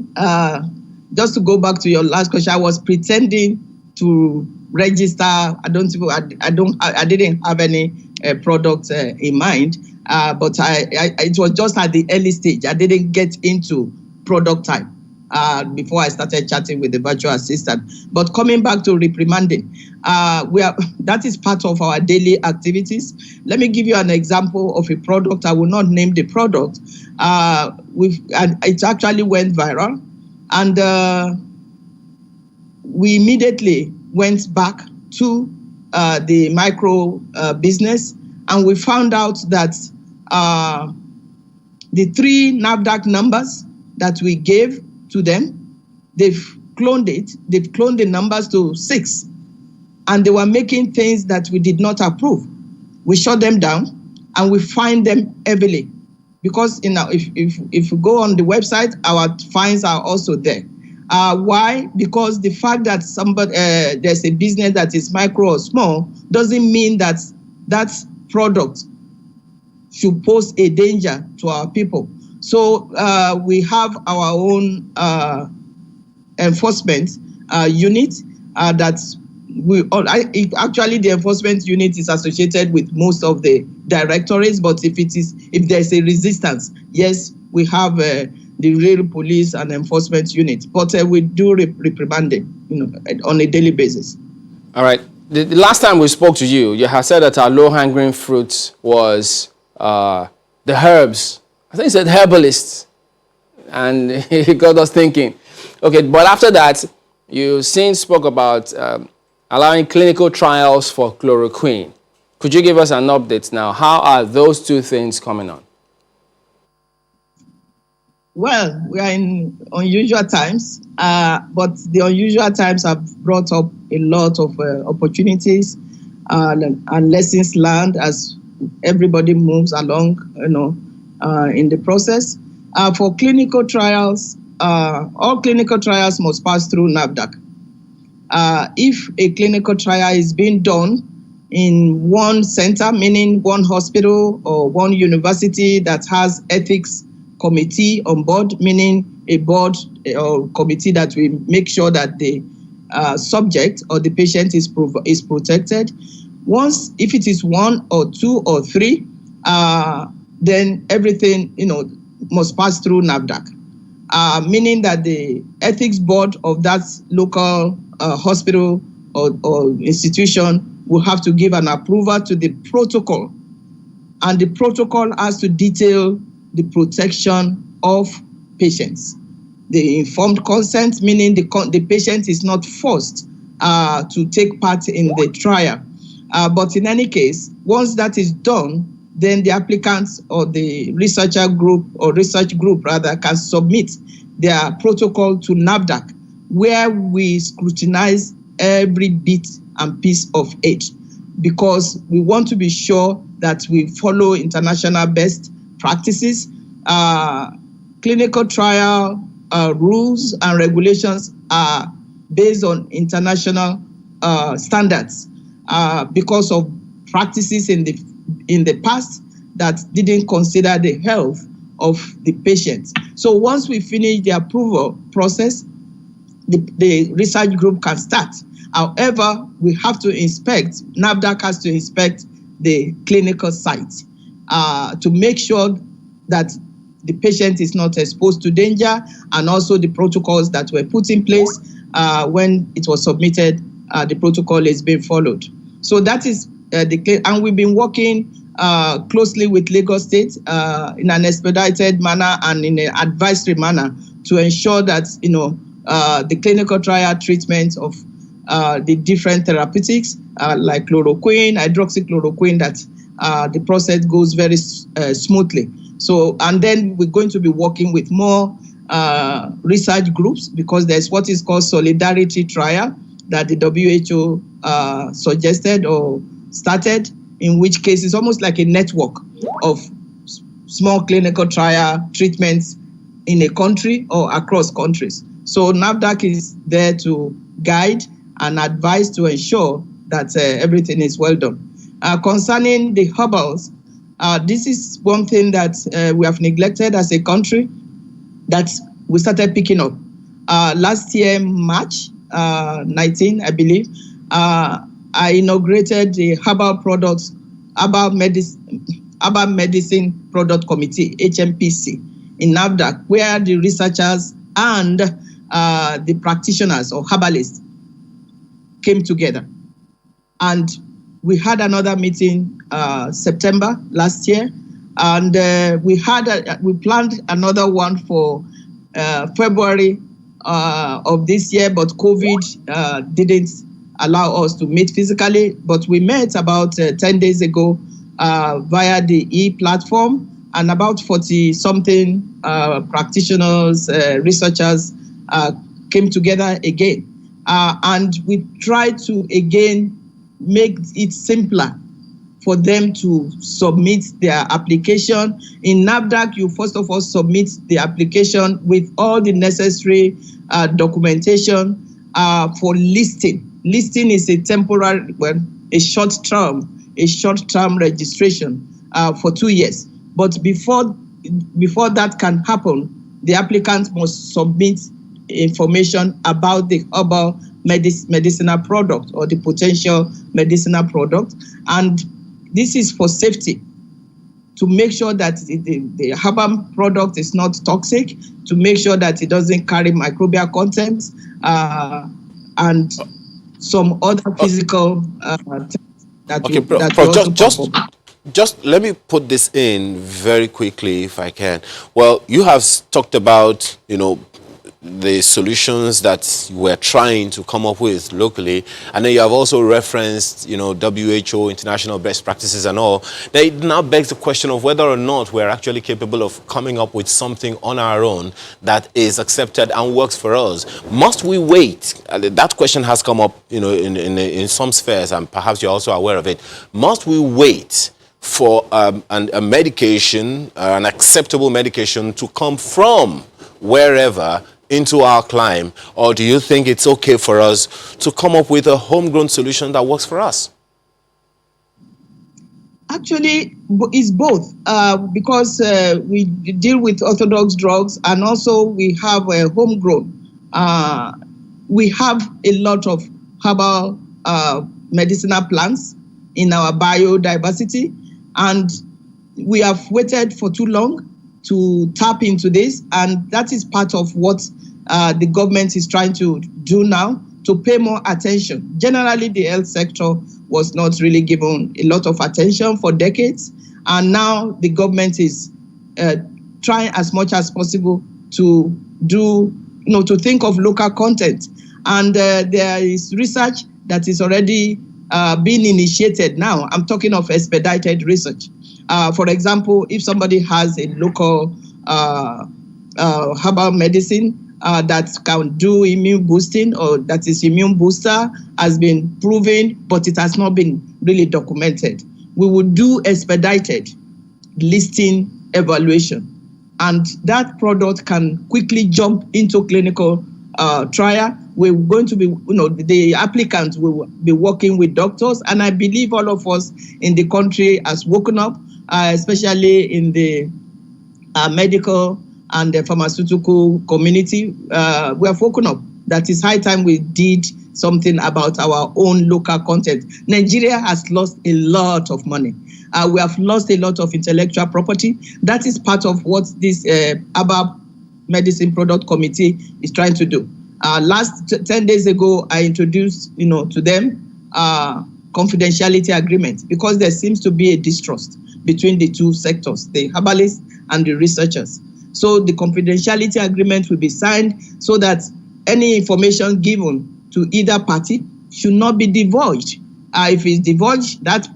E: just to go back to your last question, I was pretending to register. I didn't have any product in mind, but it was just at the early stage. I didn't get into product type before I started chatting with the virtual assistant. But coming back to reprimanding, that is part of our daily activities. Let me give you an example of a product. I will not name the product. And it actually went viral, and we immediately went back to the micro business, and we found out that the 3 NAFDAC numbers that we gave to them, they've cloned it. They've cloned the numbers to 6, and they were making things that we did not approve. We shut them down, and we fined them heavily, because if you go on the website, our fines are also there. Why? Because the fact that there's a business that is micro or small doesn't mean that that product should pose a danger to our people. So we have our own enforcement unit that actually the enforcement unit is associated with most of the directorates, but if there's a resistance, yes, we have the real police and enforcement unit, but we do reprimanding, on a daily basis.
A: All right. The last time we spoke to you, you had said that our low-hanging fruit was the herbs. I think you said herbalists, and it got us thinking. Okay, but after that, you since spoke about allowing clinical trials for chloroquine. Could you give us an update now? How are those two things coming on?
E: Well, we are in unusual times, but the unusual times have brought up a lot of opportunities and lessons learned as everybody moves along, in the process. For clinical trials, all clinical trials must pass through NAFDAC. If a clinical trial is being done in one center, meaning one hospital or one university that has ethics committee on board, meaning a board or committee that will make sure that the subject or the patient is protected. If it is one or two or three, then everything must pass through NAFDAC, meaning that the ethics board of that local hospital or institution will have to give an approval to the protocol, and the protocol has to detail the protection of patients. The informed consent, meaning the patient is not forced to take part in the trial. But in any case, once that is done, then the applicants or the research group rather can submit their protocol to NAFDAC, where we scrutinize every bit and piece of it, because we want to be sure that we follow international best practices. Clinical trial rules and regulations are based on international standards because of practices in the past that didn't consider the health of the patient. So once we finish the approval process, the research group can start. However, we have to NAFDAC has to inspect the clinical site to make sure that the patient is not exposed to danger, and also the protocols that were put in place when it was submitted, the protocol is being followed. So that is and we've been working closely with Lagos State in an expedited manner and in an advisory manner to ensure that the clinical trial treatment of the different therapeutics like chloroquine, hydroxychloroquine, that the process goes very smoothly. So, and then we're going to be working with more research groups, because there's what is called solidarity trial that the WHO suggested or started, in which case it's almost like a network of small clinical trial treatments in a country or across countries. So NAFDAC is there to guide and advise to ensure that everything is well done. Concerning the herbals, this is one thing that we have neglected as a country that we started picking up. Last year, March 19, I believe, I inaugurated the Herbal Medicine Product Committee, HMPC, in NAFDAC, where the researchers and the practitioners or herbalists came together. And we had another meeting September last year, and we planned another one for February of this year, but COVID didn't allow us to meet physically. But we met about 10 days ago via the e-platform, and about 40-something practitioners, researchers came together again. And we tried to, again, make it simpler for them to submit their application. In NAFDAC, you first of all submit the application with all the necessary documentation for listing. Listing is a temporary, a short-term registration for 2 years. But before that can happen, the applicant must submit information about the herbal medicinal product or the potential medicinal product. And this is for safety, to make sure that the herbal product is not toxic, to make sure that it doesn't carry microbial contents, and some other physical that
C: Okay,
E: we
C: just let me put this in very quickly, if I can. Well, you have talked about, the solutions that we're trying to come up with locally, and then you have also referenced, WHO, international best practices and all. Then it now begs the question of whether or not we're actually capable of coming up with something on our own that is accepted and works for us. Must we wait? That question has come up, in some spheres, and perhaps you're also aware of it. Must we wait for a medication, an acceptable medication, to come from wherever into our climb, or do you think it's okay for us to come up with a homegrown solution that works for us?
E: Actually, it's both, because we deal with orthodox drugs, and also we have a homegrown. We have a lot of herbal medicinal plants in our biodiversity, and we have waited for too long to tap into this, and that is part of what the government is trying to do now, to pay more attention. Generally, the health sector was not really given a lot of attention for decades, and now the government is trying as much as possible to do, to think of local content. And there is research that is already being initiated now. I'm talking of expedited research. For example, if somebody has a local herbal medicine that can do immune boosting, or that is immune booster, has been proven, but it has not been really documented, we will do expedited listing evaluation. And that product can quickly jump into clinical trial. We're going to be, the applicants will be working with doctors. And I believe all of us in the country has woken up, especially in the medical and the pharmaceutical community. We have woken up that it's high time we did something about our own local content. Nigeria has lost a lot of money. We have lost a lot of intellectual property. That is part of what this herbal medicine product committee is trying to do. Last 10 days ago, I introduced, to them confidentiality agreement, because there seems to be a distrust between the two sectors, the herbalists and the researchers. So the confidentiality agreement will be signed so that any information given to either party should not be divulged. If it's divulged, that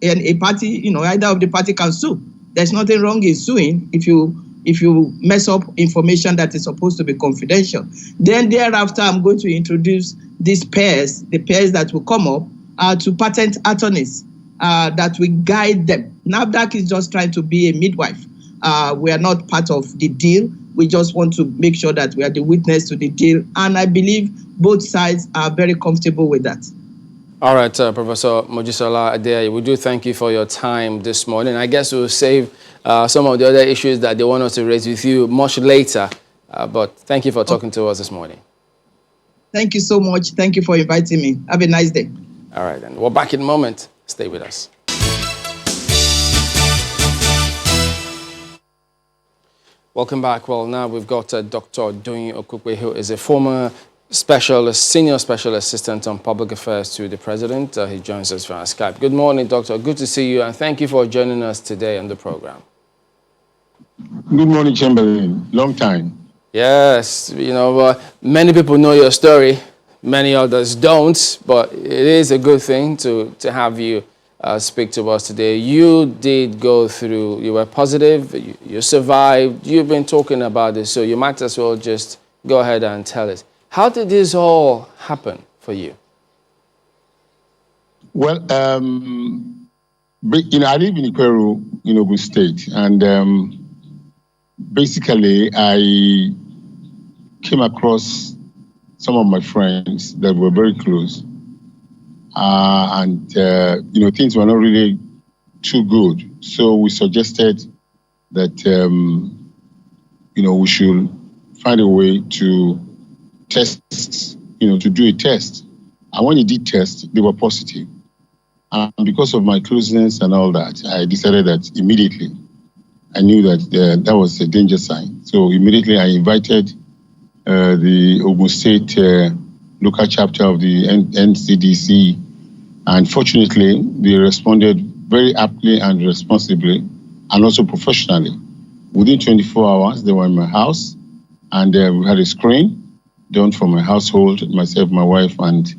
E: a party, either of the party can sue. There's nothing wrong in suing if you mess up information that is supposed to be confidential. Then thereafter, I'm going to introduce these pairs, the pairs that will come up to patent attorneys that will guide them. NAFDAC is just trying to be a midwife. We are not part of the deal. We just want to make sure that we are the witness to the deal. And I believe both sides are very comfortable with that.
A: All right, Professor Mojisola Adeyeye, we do thank you for your time this morning. I guess we'll save some of the other issues that they want us to raise with you much later. But thank you for talking to us this morning.
E: Thank you so much. Thank you for inviting me. Have a nice day.
A: All right, then. We're back in a moment. Stay with us. Welcome back. Well, now we've got Dr. Doyin Okukwe, who is a former senior special assistant on public affairs to the president. He joins us via Skype. Good morning, Doctor. Good to see you, and thank you for joining us today on the program.
F: Good morning, Chamberlain. Long time.
A: Yes, many people know your story. Many others don't, but it is a good thing to have you speak to us today. You did go through, you were positive, you survived, you've been talking about this, so you might as well just go ahead and tell us. How did this all happen for you?
F: Well, I live in Ikweru in Ogun State, and basically I came across some of my friends that were very close, and things were not really too good. So we suggested that we should find a way to test, to do a test. And when he did test, they were positive. And because of my closeness and all that, I decided that immediately I knew that that was a danger sign. So immediately I invited the Ogun State local chapter of the NCDC, and fortunately they responded very aptly and responsibly and also professionally. Within 24 hours, they were in my house, and we had a screen done for my household, myself, my wife, and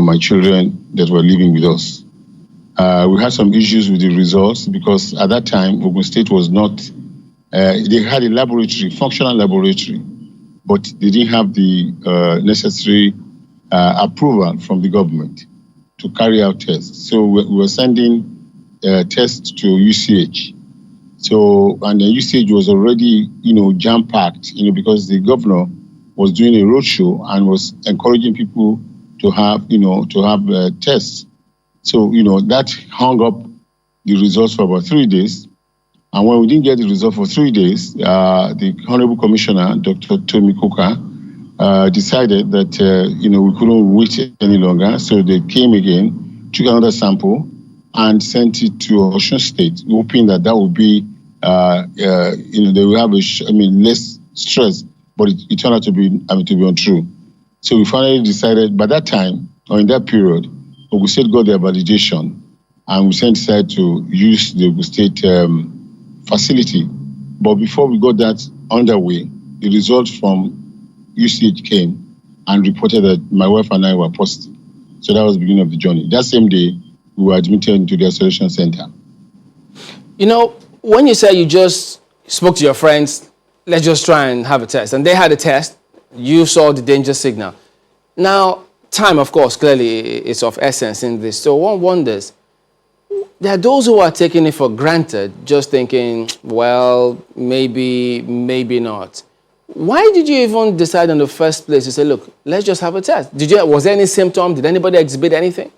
F: my children that were living with us. We had some issues with the results because at that time, Ogun State was not, they had a laboratory, functional laboratory, but they didn't have the necessary approval from the government to carry out tests. So we were sending tests to UCH. So, and the UCH was already, jam-packed, because the governor was doing a roadshow and was encouraging people to have tests. So, that hung up the results for about 3 days. And when we didn't get the result for 3 days, the Honorable Commissioner, Dr. Tomi Kuka, decided that, we couldn't wait any longer. So they came again, took another sample, and sent it to Osun State, hoping that would be, they will have less stress. But it turned out to be untrue. So we finally decided, by that time, or in that period, Ogun State got their validation, and we decided to use the Ogun State facility. But before we got that underway, the results from UCH came and reported that my wife and I were positive. So that was the beginning of the journey. That same day, we were admitted into the isolation center.
A: When you say you just spoke to your friends, let's just try and have a test, and they had a test, you saw the danger signal. Now, time, of course, clearly is of essence in this. So one wonders, there are those who are taking it for granted, just thinking, well, maybe not. Why did you even decide in the first place to say, look, let's just have a test? Was there any symptom? Did anybody exhibit anything?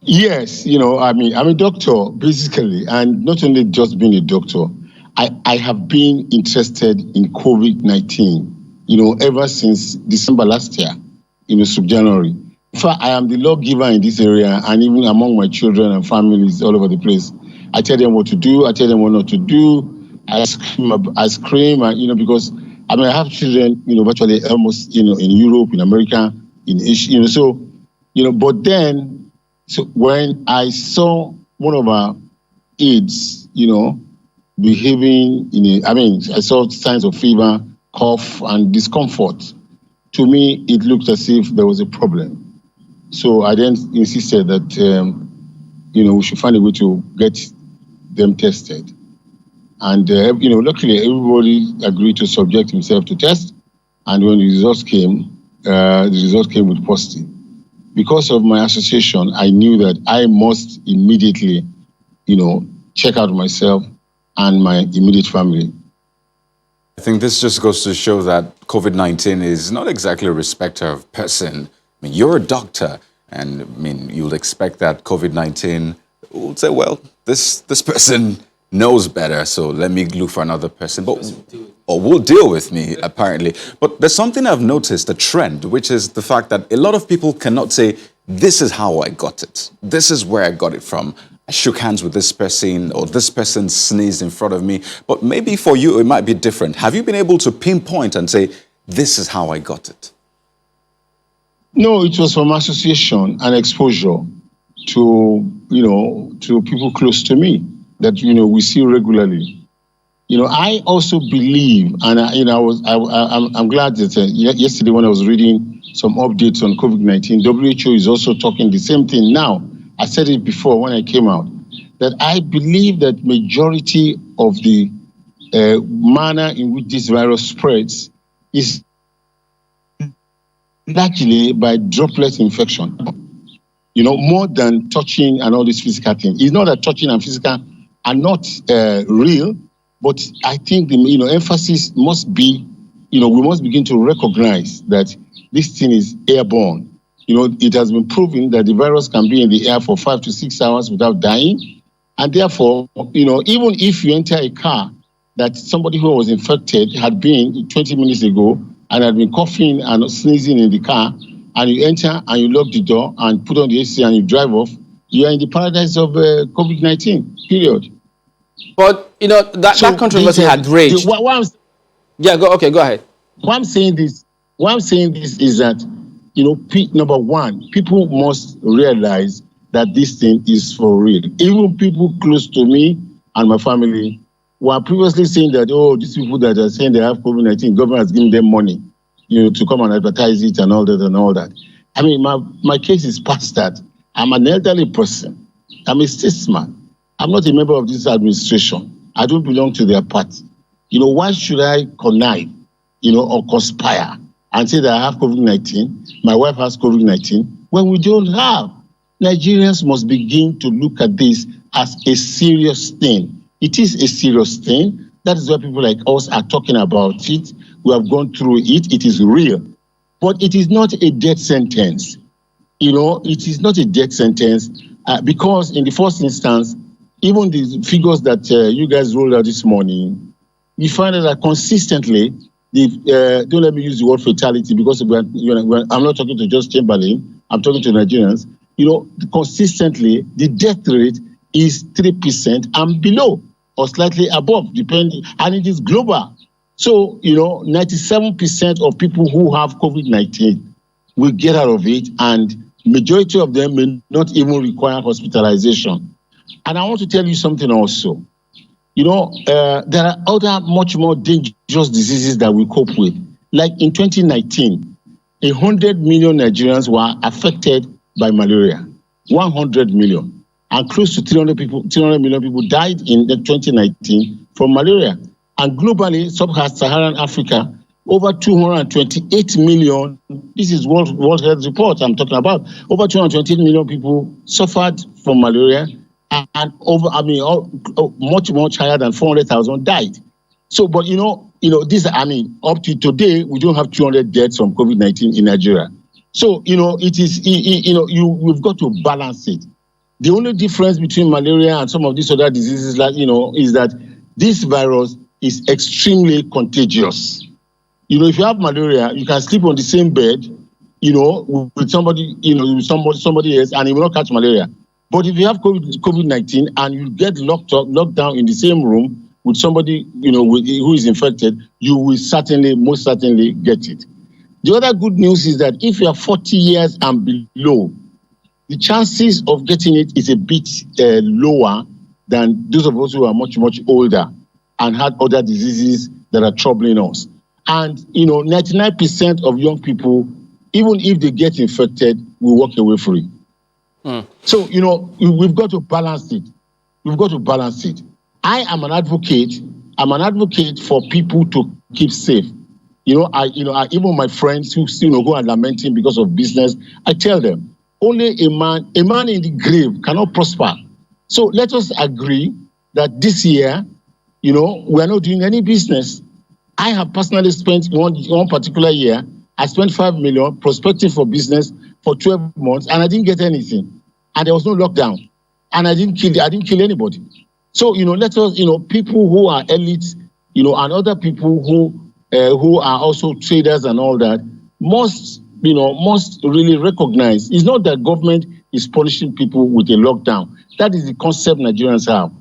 F: Yes, I'm a doctor, basically, and not only just being a doctor, I have been interested in COVID-19, ever since December last year, sub-January. In fact, I am the lawgiver in this area, and even among my children and families all over the place. I tell them what to do, I tell them what not to do. I scream, because I have children, virtually almost, in Europe, in America, in Asia, but then, so when I saw one of our aides, behaving I saw signs of fever, cough, and discomfort. To me, it looked as if there was a problem. So I then insisted that, we should find a way to get them tested. And, luckily, everybody agreed to subject himself to test. And when the results came with positive. Because of my association, I knew that I must immediately, check out myself and my immediate family.
B: I think this just goes to show that COVID-19 is not exactly a respecter of person. You're a doctor, and you'll expect that COVID-19 will say, well, this person knows better, so let me look for another person. Or will deal with me, apparently. But there's something I've noticed, a trend, which is the fact that a lot of people cannot say, this is how I got it. This is where I got it from. I shook hands with this person, or this person sneezed in front of me. But maybe for you, it might be different. Have you been able to pinpoint and say, this is how I got it?
F: No, it was from association and exposure to people close to me that, we see regularly. I also believe, and I'm glad that yesterday when I was reading some updates on COVID-19, WHO is also talking the same thing now. I said it before when I came out, that I believe that majority of the manner in which this virus spreads is largely by droplet infection. more than touching and all these physical things. It's not that touching and physical are not real, but I think the emphasis must be, we must begin to recognize that this thing is airborne. It has been proven that the virus can be in the air for 5 to 6 hours without dying. And therefore, even if you enter a car that somebody who was infected had been 20 minutes ago and had been coughing and sneezing in the car, and you enter and you lock the door and put on the AC and you drive off, you are in the paradise of COVID-19, period.
A: But, that controversy had raged.
F: Go ahead. Why I'm saying this is that, number one, people must realize that this thing is for real. Even people close to me and my family were previously saying that, these people that are saying they have COVID-19, government has given them money, to come and advertise it and all that. I mean, my case is past that. I'm an elderly person. I'm a statesman. I'm not a member of this administration. I don't belong to their party. Why should I connive, or conspire and say that I have COVID-19, my wife has COVID-19, when we don't have? Nigerians must begin to look at this as a serious thing. It is a serious thing. That is why people like us are talking about it. We have gone through it. It is real. But it is not a death sentence. It is not a death sentence because in the first instance, even the figures that you guys rolled out this morning, we find that consistently, don't let me use the word fatality because I'm not talking to just Chamberlain, I'm talking to Nigerians. Consistently, the death rate is 3% and below or slightly above, depending, and it is global. So, 97% of people who have COVID-19 will get out of it, and majority of them may not even require hospitalization. And I want to tell you something also. There are other much more dangerous diseases that we cope with. Like in 2019, 100 million Nigerians were affected by malaria. 100 million. And close to 300 million people died in 2019 from malaria. And globally, sub-Saharan Africa, over 228 million, this is World Health Report I'm talking about, over 228 million people suffered from malaria, and much higher than 400,000 died. So, but up to today, we don't have 200 deaths from COVID-19 in Nigeria. So, it is, we've got to balance it. The only difference between malaria and some of these other diseases, is that this virus is extremely contagious. If you have malaria, you can sleep on the same bed, with somebody, somebody else, and you will not catch malaria. But if you have COVID-19 and you get locked down in the same room with somebody, who is infected, you will most certainly get it. The other good news is that if you are 40 years and below, the chances of getting it is a bit lower than those of us who are much, much older and had other diseases that are troubling us. And, 99% of young people, even if they get infected, will walk away free. So, we've got to balance it. We've got to balance it. I am an advocate. I'm an advocate for people to keep safe. Even my friends who go and lamenting because of business, I tell them, only a man in the grave cannot prosper. So let us agree that this year, we are not doing any business. I have personally spent one particular year, I spent 5 million prospecting for business for 12 months, and I didn't get anything. And there was no lockdown. And I didn't kill anybody. So, let us, people who are elites, and other people who are also traders and all that, must really recognize it's not that government is punishing people with a lockdown. That is the concept Nigerians have.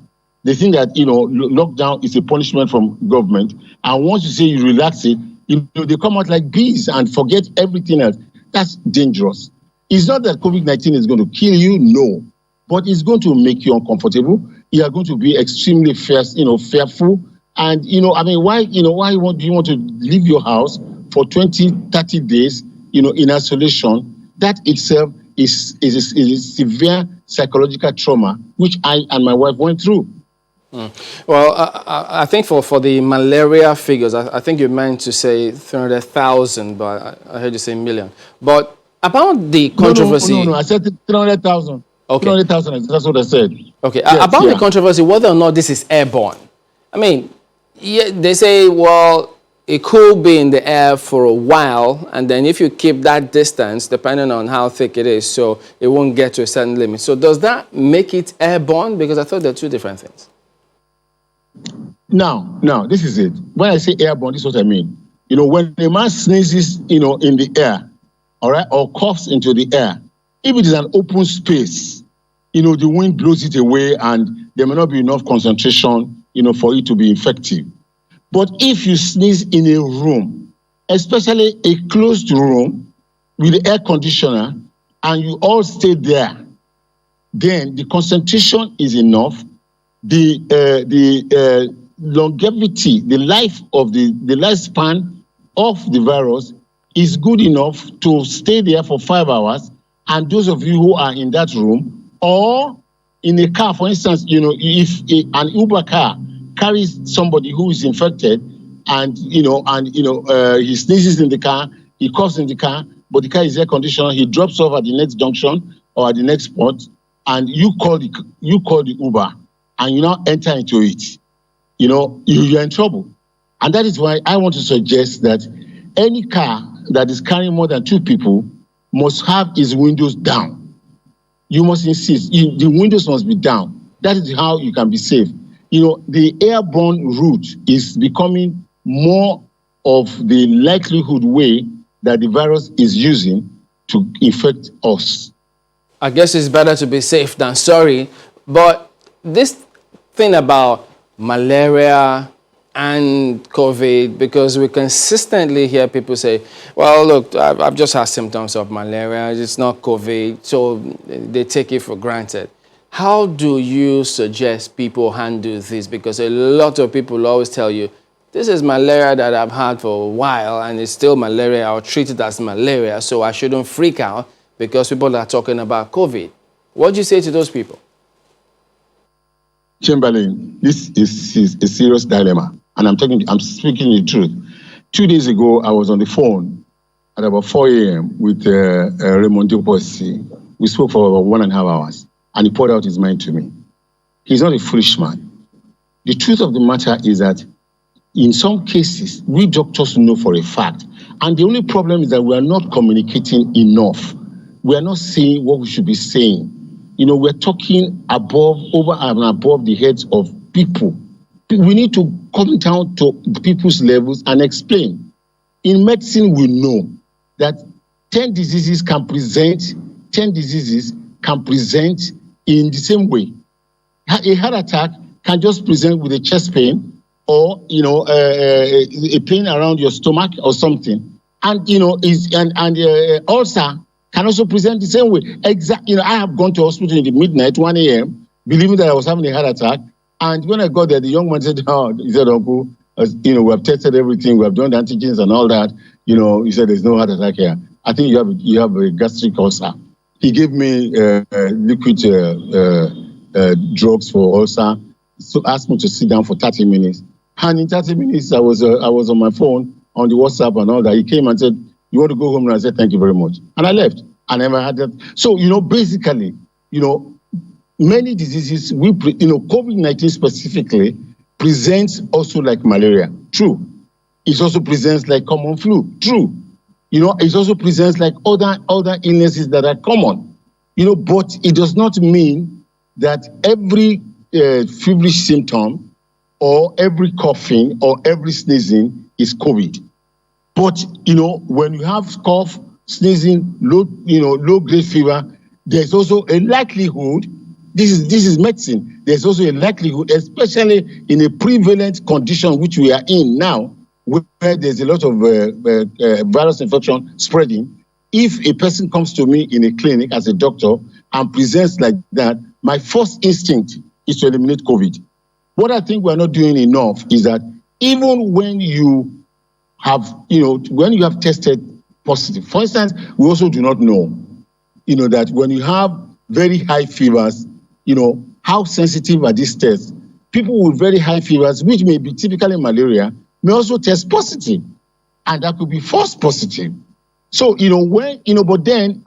F: They think that, lockdown is a punishment from government. And once you say you relax it, they come out like bees and forget everything else. That's dangerous. It's not that COVID-19 is going to kill you, no. But it's going to make you uncomfortable. You are going to be extremely fearful. And, why do you want to leave your house for 20, 30 days, in isolation? That itself is a severe psychological trauma, which I and my wife went through.
A: Well, I think for the malaria figures, I think you meant to say 300,000, but I heard you say million. But About the controversy.
F: No. I said 300,000.
A: Okay.
F: 300,000. That's what I said.
A: Okay.
F: Yes,
A: About the controversy, whether or not this is airborne. I mean, yeah, they say, well, it could be in the air for a while, and then if you keep that distance, depending on how thick it is, so it won't get to a certain limit. So does that make it airborne? Because I thought they're two different things.
F: Now, this is it. When I say airborne, this is what I mean. When a man sneezes, in the air, all right, or coughs into the air, if it is an open space, the wind blows it away and there may not be enough concentration, for it to be effective. But if you sneeze in a room, especially a closed room with the air conditioner, and you all stay there, then the concentration is enough. The longevity, the lifespan of the virus is good enough to stay there for 5 hours. And those of you who are in that room or in a car, for instance, if an Uber car carries somebody who is infected and he sneezes in the car, he coughs in the car, but the car is air conditioned, he drops off at the next junction or at the next spot, and you call the Uber and you now enter into it, you're in trouble. And that is why I want to suggest that any car that is carrying more than 2 people must have its windows down. You must insist. The windows must be down. That is how you can be safe. The airborne route is becoming more of the likelihood way that the virus is using to infect us.
A: I guess it's better to be safe than sorry. But this thing about malaria and COVID, because we consistently hear people say, well, look, I've just had symptoms of malaria, it's not COVID, so they take it for granted. How do you suggest people handle this? Because a lot of people always tell you, this is malaria that I've had for a while and it's still malaria, I'll treat it as malaria, so I shouldn't freak out because people are talking about COVID. What do you say to those people?
F: Chamberlain, this is a serious dilemma, and I'm speaking the truth. 2 days ago, I was on the phone at about 4 a.m. with Raymond Duposi. We spoke for about 1.5 hours, and he poured out his mind to me. He's not a foolish man. The truth of the matter is that in some cases, we doctors know for a fact, and the only problem is that we are not communicating enough. We are not saying what we should be saying. We're talking over and above the heads of people. We need to come down to people's levels and explain. In medicine, we know that 10 diseases can present in the same way. A heart attack can just present with a chest pain or, a pain around your stomach or something. And, ulcer can also present the same way. I have gone to hospital in the midnight, 1 a.m., believing that I was having a heart attack. And when I got there, the young man said, Uncle, we have tested everything, we have done the antigens and all that. He said, there's no heart attack here. I think you have a gastric ulcer. He gave me liquid drugs for ulcer. So asked me to sit down for 30 minutes. And in 30 minutes, I was on my phone, on the WhatsApp and all that. He came and said, you want to go home? And I said, thank you very much. And I left. I never had that. So, basically, many diseases, COVID-19 specifically, presents also like malaria. True. It also presents like common flu. True. It also presents like other illnesses that are common. But it does not mean that every feverish symptom or every coughing or every sneezing is COVID. But, when you have cough, sneezing, low-grade fever, there's also a likelihood, this is medicine, there's also a likelihood, especially in a prevalent condition which we are in now, where there's a lot of virus infection spreading. If a person comes to me in a clinic as a doctor and presents like that, my first instinct is to eliminate COVID. What I think we're not doing enough is that even when you have tested positive. For instance, we also do not know, that when you have very high fevers, how sensitive are these tests? People with very high fevers, which may be typically malaria, may also test positive. And that could be false positive. So, but then,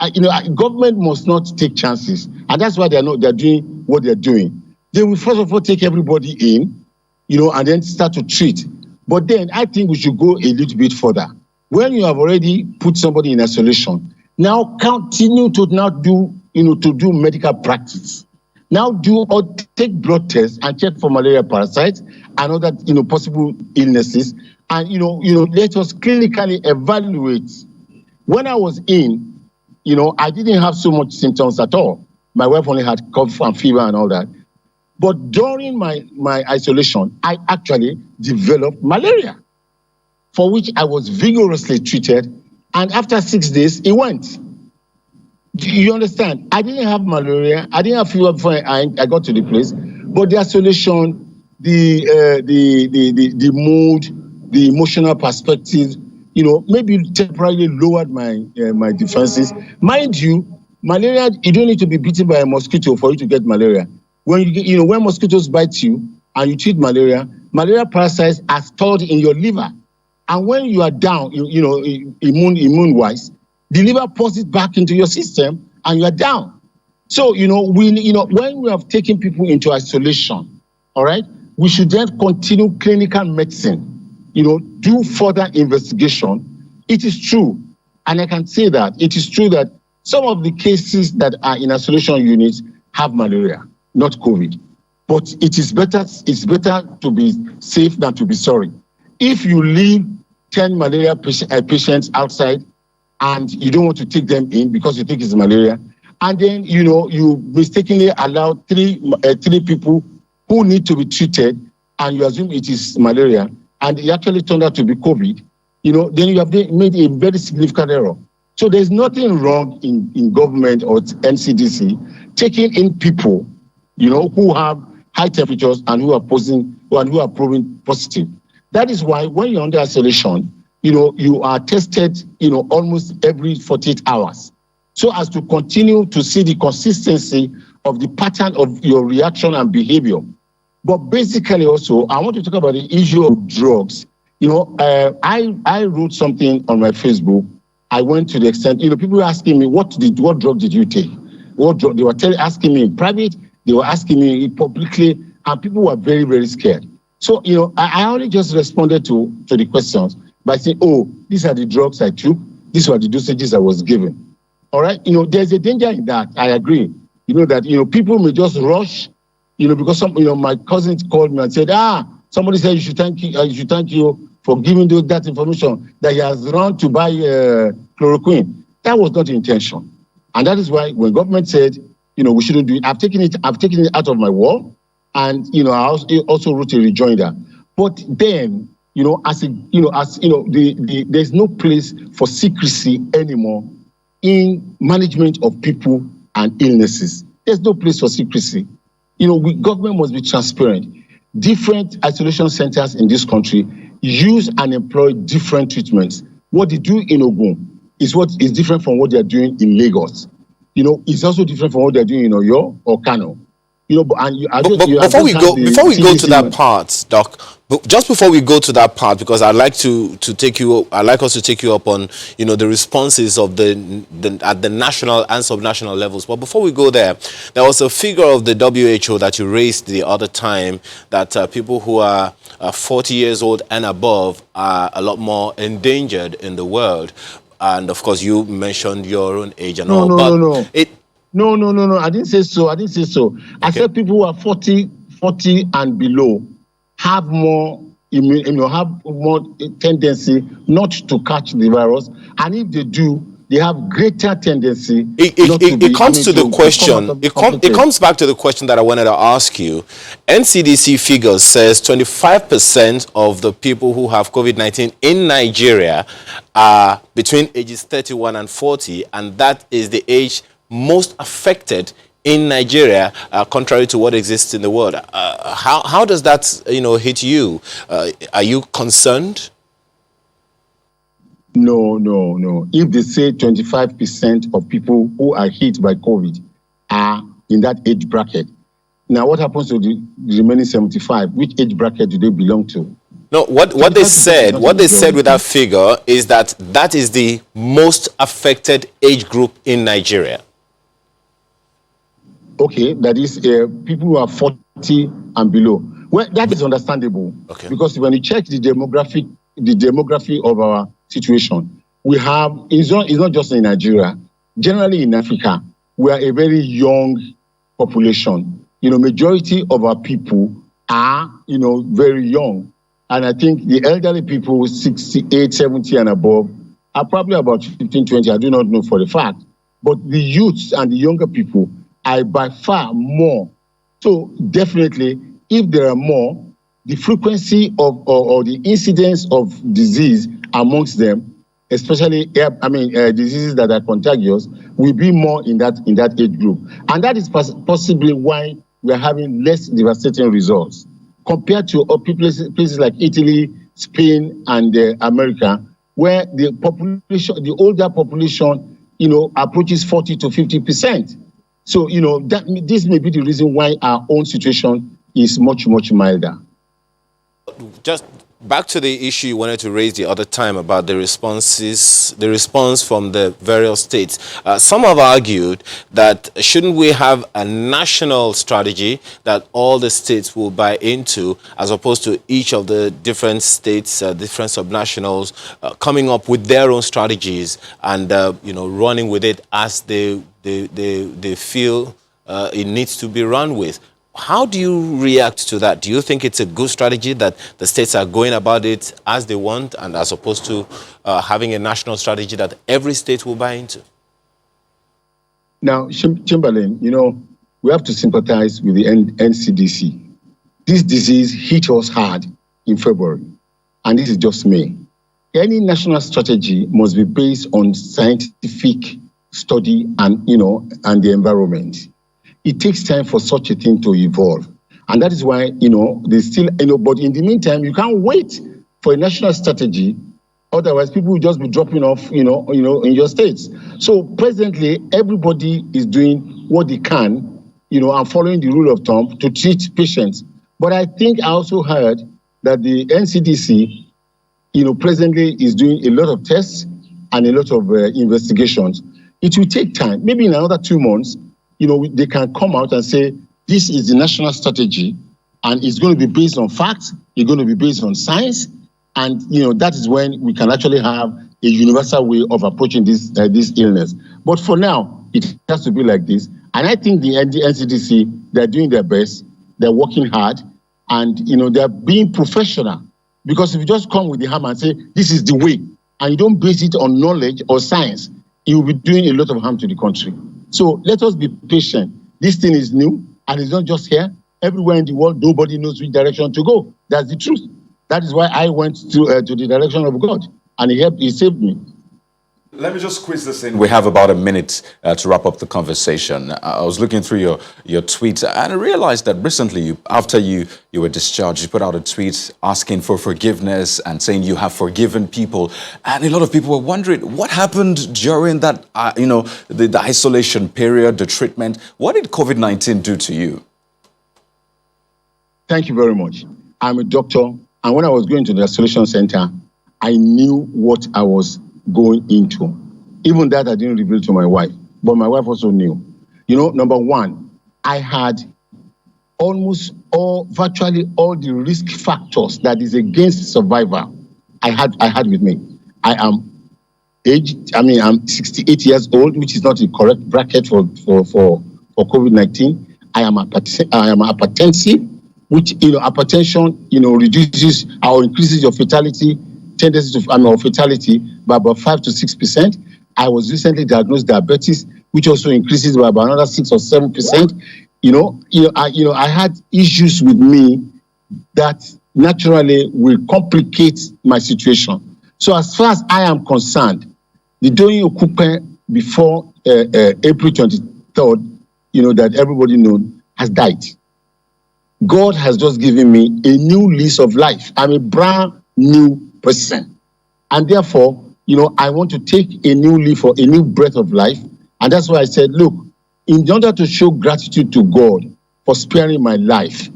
F: government must not take chances. And that's why they're doing what they're doing. They will first of all take everybody in, and then start to treat. But then I think we should go a little bit further. When you have already put somebody in isolation, now continue to now do, to do medical practice. Now take blood tests and check for malaria parasites and other, possible illnesses. And, let us clinically evaluate. When I was in, I didn't have so much symptoms at all. My wife only had cough and fever and all that. But during my isolation, I actually developed malaria, for which I was vigorously treated. And after 6 days, it went. Do you understand? I didn't have malaria. I didn't have fever before I got to the place. But the isolation, the mood, the emotional perspective, maybe temporarily lowered my defenses. Mind you, malaria, you don't need to be bitten by a mosquito for you to get malaria. When when mosquitoes bite you and you treat malaria parasites are stored in your liver. And when you are down, immune-wise, the liver pours it back into your system and you are down. So, when we have taken people into isolation, all right, we should then continue clinical medicine, do further investigation. It is true, and I can say that it is true that some of the cases that are in isolation units have malaria, not COVID. But it's better to be safe than to be sorry. If you leave 10 malaria patients outside and you don't want to take them in because you think it's malaria, and then you mistakenly allow three people who need to be treated, and you assume it is malaria, and it actually turned out to be COVID, then you have made a very significant error. So there's nothing wrong in government or NCDC taking in people, who have high temperatures and who are proving positive. That is why when you're under isolation, you are tested, almost every 48 hours, so as to continue to see the consistency of the pattern of your reaction and behavior. But basically also, I want to talk about the issue of drugs. I wrote something on my Facebook. I went to the extent, people were asking me, what drug did you take? What drug? They were asking me in private, they were asking me publicly, and people were very, very scared. So, I only just responded to the questions by saying, these are the drugs I took, these were the dosages I was given. All right? There's a danger in that. I agree. That, people may just rush, because my cousins called me and said, somebody said you should thank you for giving that information, that he has run to buy chloroquine. That was not the intention. And that is why when government said, we shouldn't do it, I've taken it out of my wall. And, I also wrote a rejoinder. But then, there's no place for secrecy anymore in management of people and illnesses. There's no place for secrecy. Government must be transparent. Different isolation centers in this country use and employ different treatments. What they do in Ogun is what is different from what they are doing in Lagos. It's also different from what they're doing in Oyo or Kano.
C: Before we go to that part, Doc, just before we go to that part, because I'd like us to take you up on the responses of the at the national and subnational levels. But before we go there was a figure of the WHO that you raised the other time, that people who are 40 years old and above are a lot more endangered in the world. And of course, you mentioned your own age and all.
F: No. No. I didn't say so. Okay. I said people who are 40 and below have more tendency not to catch the virus, and if they do, they have greater tendency.
C: It comes back to the question that I wanted to ask you. NCDC figures says 25% of the people who have COVID-19 in Nigeria are between ages 31 and 40, and that is the age most affected in Nigeria, contrary to what exists in the world. How does that hit you? Are you concerned?
F: No. If they say 25% of people who are hit by COVID are in that age bracket, now what happens to the remaining 75? Which age bracket do they belong to?
C: No, what they said with that figure is that is the most affected age group in Nigeria.
F: Okay, that is people who are 40 and below. Well, that is understandable.
C: Okay.
F: Because when you check the demography of our situation, we have, it's not just in Nigeria, generally in Africa, we are a very young population. Majority of our people are, very young. And I think the elderly people, 68, 70 and above, are probably about 15, 20. I do not know for the fact. But the youths and the younger people are by far more. So definitely, if there are more, the frequency of or the incidence of disease amongst them, especially diseases that are contagious, will be more in that age group. And that is possibly why we are having less devastating results compared to places like Italy, Spain, and America, where the population, the older population, approaches 40 to 50%. So, this may be the reason why our own situation is much, much milder.
C: Just back to the issue you wanted to raise the other time about the response from the various states. Some have argued that shouldn't we have a national strategy that all the states will buy into, as opposed to each of the different states, different subnationals, coming up with their own strategies and running with it as they feel it needs to be run with. How do you react to that? Do you think it's a good strategy that the states are going about it as they want, and as opposed to having a national strategy that every state will buy into?
F: Now, Chamberlain, we have to sympathize with the NCDC. This disease hit us hard in February, and this is just May. Any national strategy must be based on scientific study and the environment. It takes time for such a thing to evolve. And that is why, there's still, but in the meantime, you can't wait for a national strategy. Otherwise, people will just be dropping off, in your states. So presently, everybody is doing what they can, and following the rule of thumb to treat patients. But I think I also heard that the NCDC, presently is doing a lot of tests and a lot of investigations. It will take time. Maybe in another 2 months, they can come out and say, this is the national strategy, and it's going to be based on facts, it's going to be based on science, and, that is when we can actually have a universal way of approaching this illness. But for now, it has to be like this. And I think the NCDC, they're doing their best, they're working hard, and, they're being professional. Because if you just come with the hammer and say, this is the way, and you don't base it on knowledge or science, you will be doing a lot of harm to the country. So let us be patient. This thing is new, and it's not just here. Everywhere in the world, nobody knows which direction to go. That's the truth. That is why I went to the direction of God, and He saved me.
B: Let me just squeeze this in. We have about a minute to wrap up the conversation. I was looking through your tweets, and I realized that recently, after you were discharged, you put out a tweet asking for forgiveness and saying you have forgiven people. And a lot of people were wondering what happened during that, the isolation period, the treatment. What did COVID-19 do to you?
F: Thank you very much. I'm a doctor, and when I was going to the isolation center, I knew what I was going into. Even that I didn't reveal to my wife, but my wife also knew. Number one, I had virtually all the risk factors that is against survival. I had with me. I am aged. I'm 68 years old, which is not the correct bracket for COVID-19. I am hypertensive, which hypertension reduces or increases your fatality tendency to fatality by about 5 to 6%. I was recently diagnosed diabetes, which also increases by about another 6 or 7%. I had issues with me that naturally will complicate my situation. So as far as I am concerned, the Doyin Okupe before April 23rd, that everybody knows, has died. God has just given me a new lease of life. I'm a brand new person. And therefore, I want to take a new leaf or a new breath of life. And that's why I said, look, in order to show gratitude to God for sparing my life,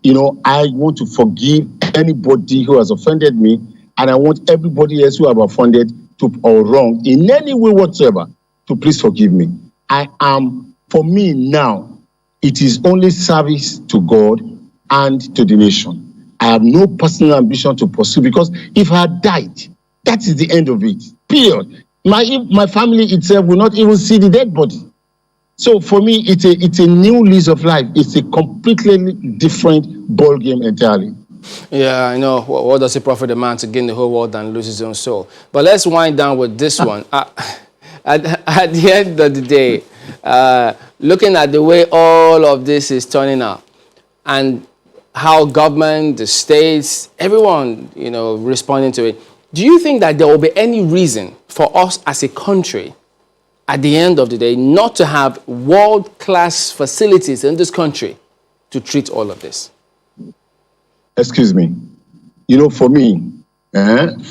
F: I want to forgive anybody who has offended me, and I want everybody else who have offended to or wrong in any way whatsoever to please forgive me. For me now, it is only service to God and to the nation. I have no personal ambition to pursue, because if I had died, that is the end of it. Period. My family itself will not even see the dead body. So for me, it's a new lease of life. It's a completely different ball game entirely.
A: Yeah, I know. What does it profit a man to gain the whole world and lose his own soul? But let's wind down with this one. At the end of the day, looking at the way all of this is turning out, and how government, the states, everyone, responding to it, do you think that there will be any reason for us as a country, at the end of the day, not to have world-class facilities in this country to treat all of this?
F: Excuse me. For me, and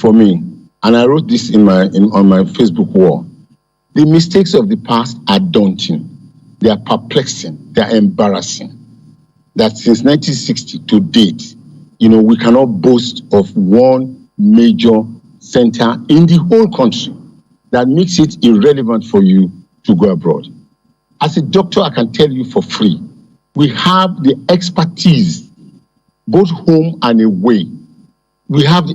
F: I wrote this on my Facebook wall, the mistakes of the past are daunting. They are perplexing. They are embarrassing. That since 1960 to date, we cannot boast of one major center in the whole country that makes it irrelevant for you to go abroad. As a doctor, I can tell you for free, we have the expertise, both home and away. We have a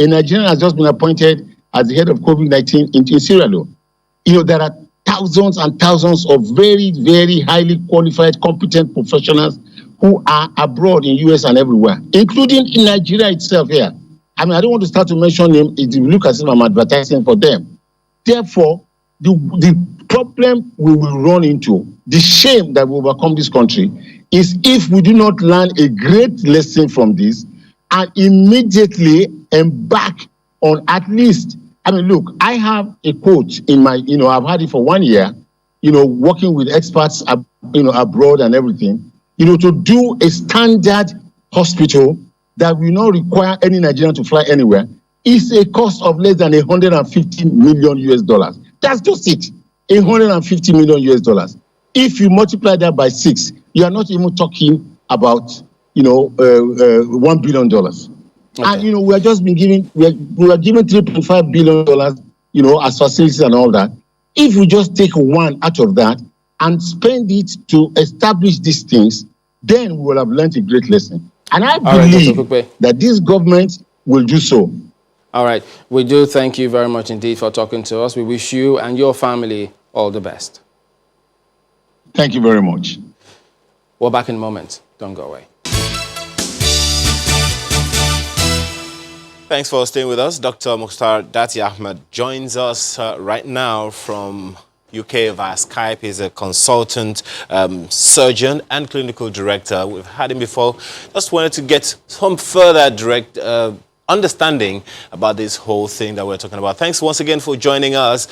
F: Nigerian has just been appointed as the head of COVID-19 in Sierra Leone. There are thousands and thousands of very, very highly qualified, competent professionals who are abroad in US and everywhere, including in Nigeria itself here. I don't want to start to mention them. It will look as if I'm advertising for them. Therefore, the problem we will run into, the shame that will overcome this country, is if we do not learn a great lesson from this and immediately embark on at least, look, I have a quote in my, I've had it for 1 year, working with experts, abroad and everything, to do a standard hospital that will not require any Nigerian to fly anywhere is a cost of less than $150 million US. That's just it, $150 million US. If you multiply that by 6, you are not even talking about, $1 billion. Okay. And, we are just been giving, we are given $3.5 billion, as facilities and all that. If we just take one out of that and spend it to establish these things, then we will have learned a great lesson. And I believe that this government will do so.
A: All right. We do thank you very much indeed for talking to us. We wish you and your family all the best.
F: Thank you very much.
A: We're back in a moment. Don't go away.
C: Thanks for staying with us. Dr. Mukhtar Dati Ahmed joins us right now from UK via Skype. He's a consultant, surgeon, and clinical director. We've had him before. Just wanted to get some further direct understanding about this whole thing that we're talking about. Thanks once again for joining us.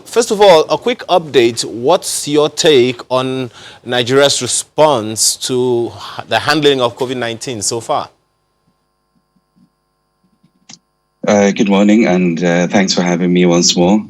C: First of all, a quick update. What's your take on Nigeria's response to the handling of COVID-19 so far?
G: Good morning, and thanks for having me once more.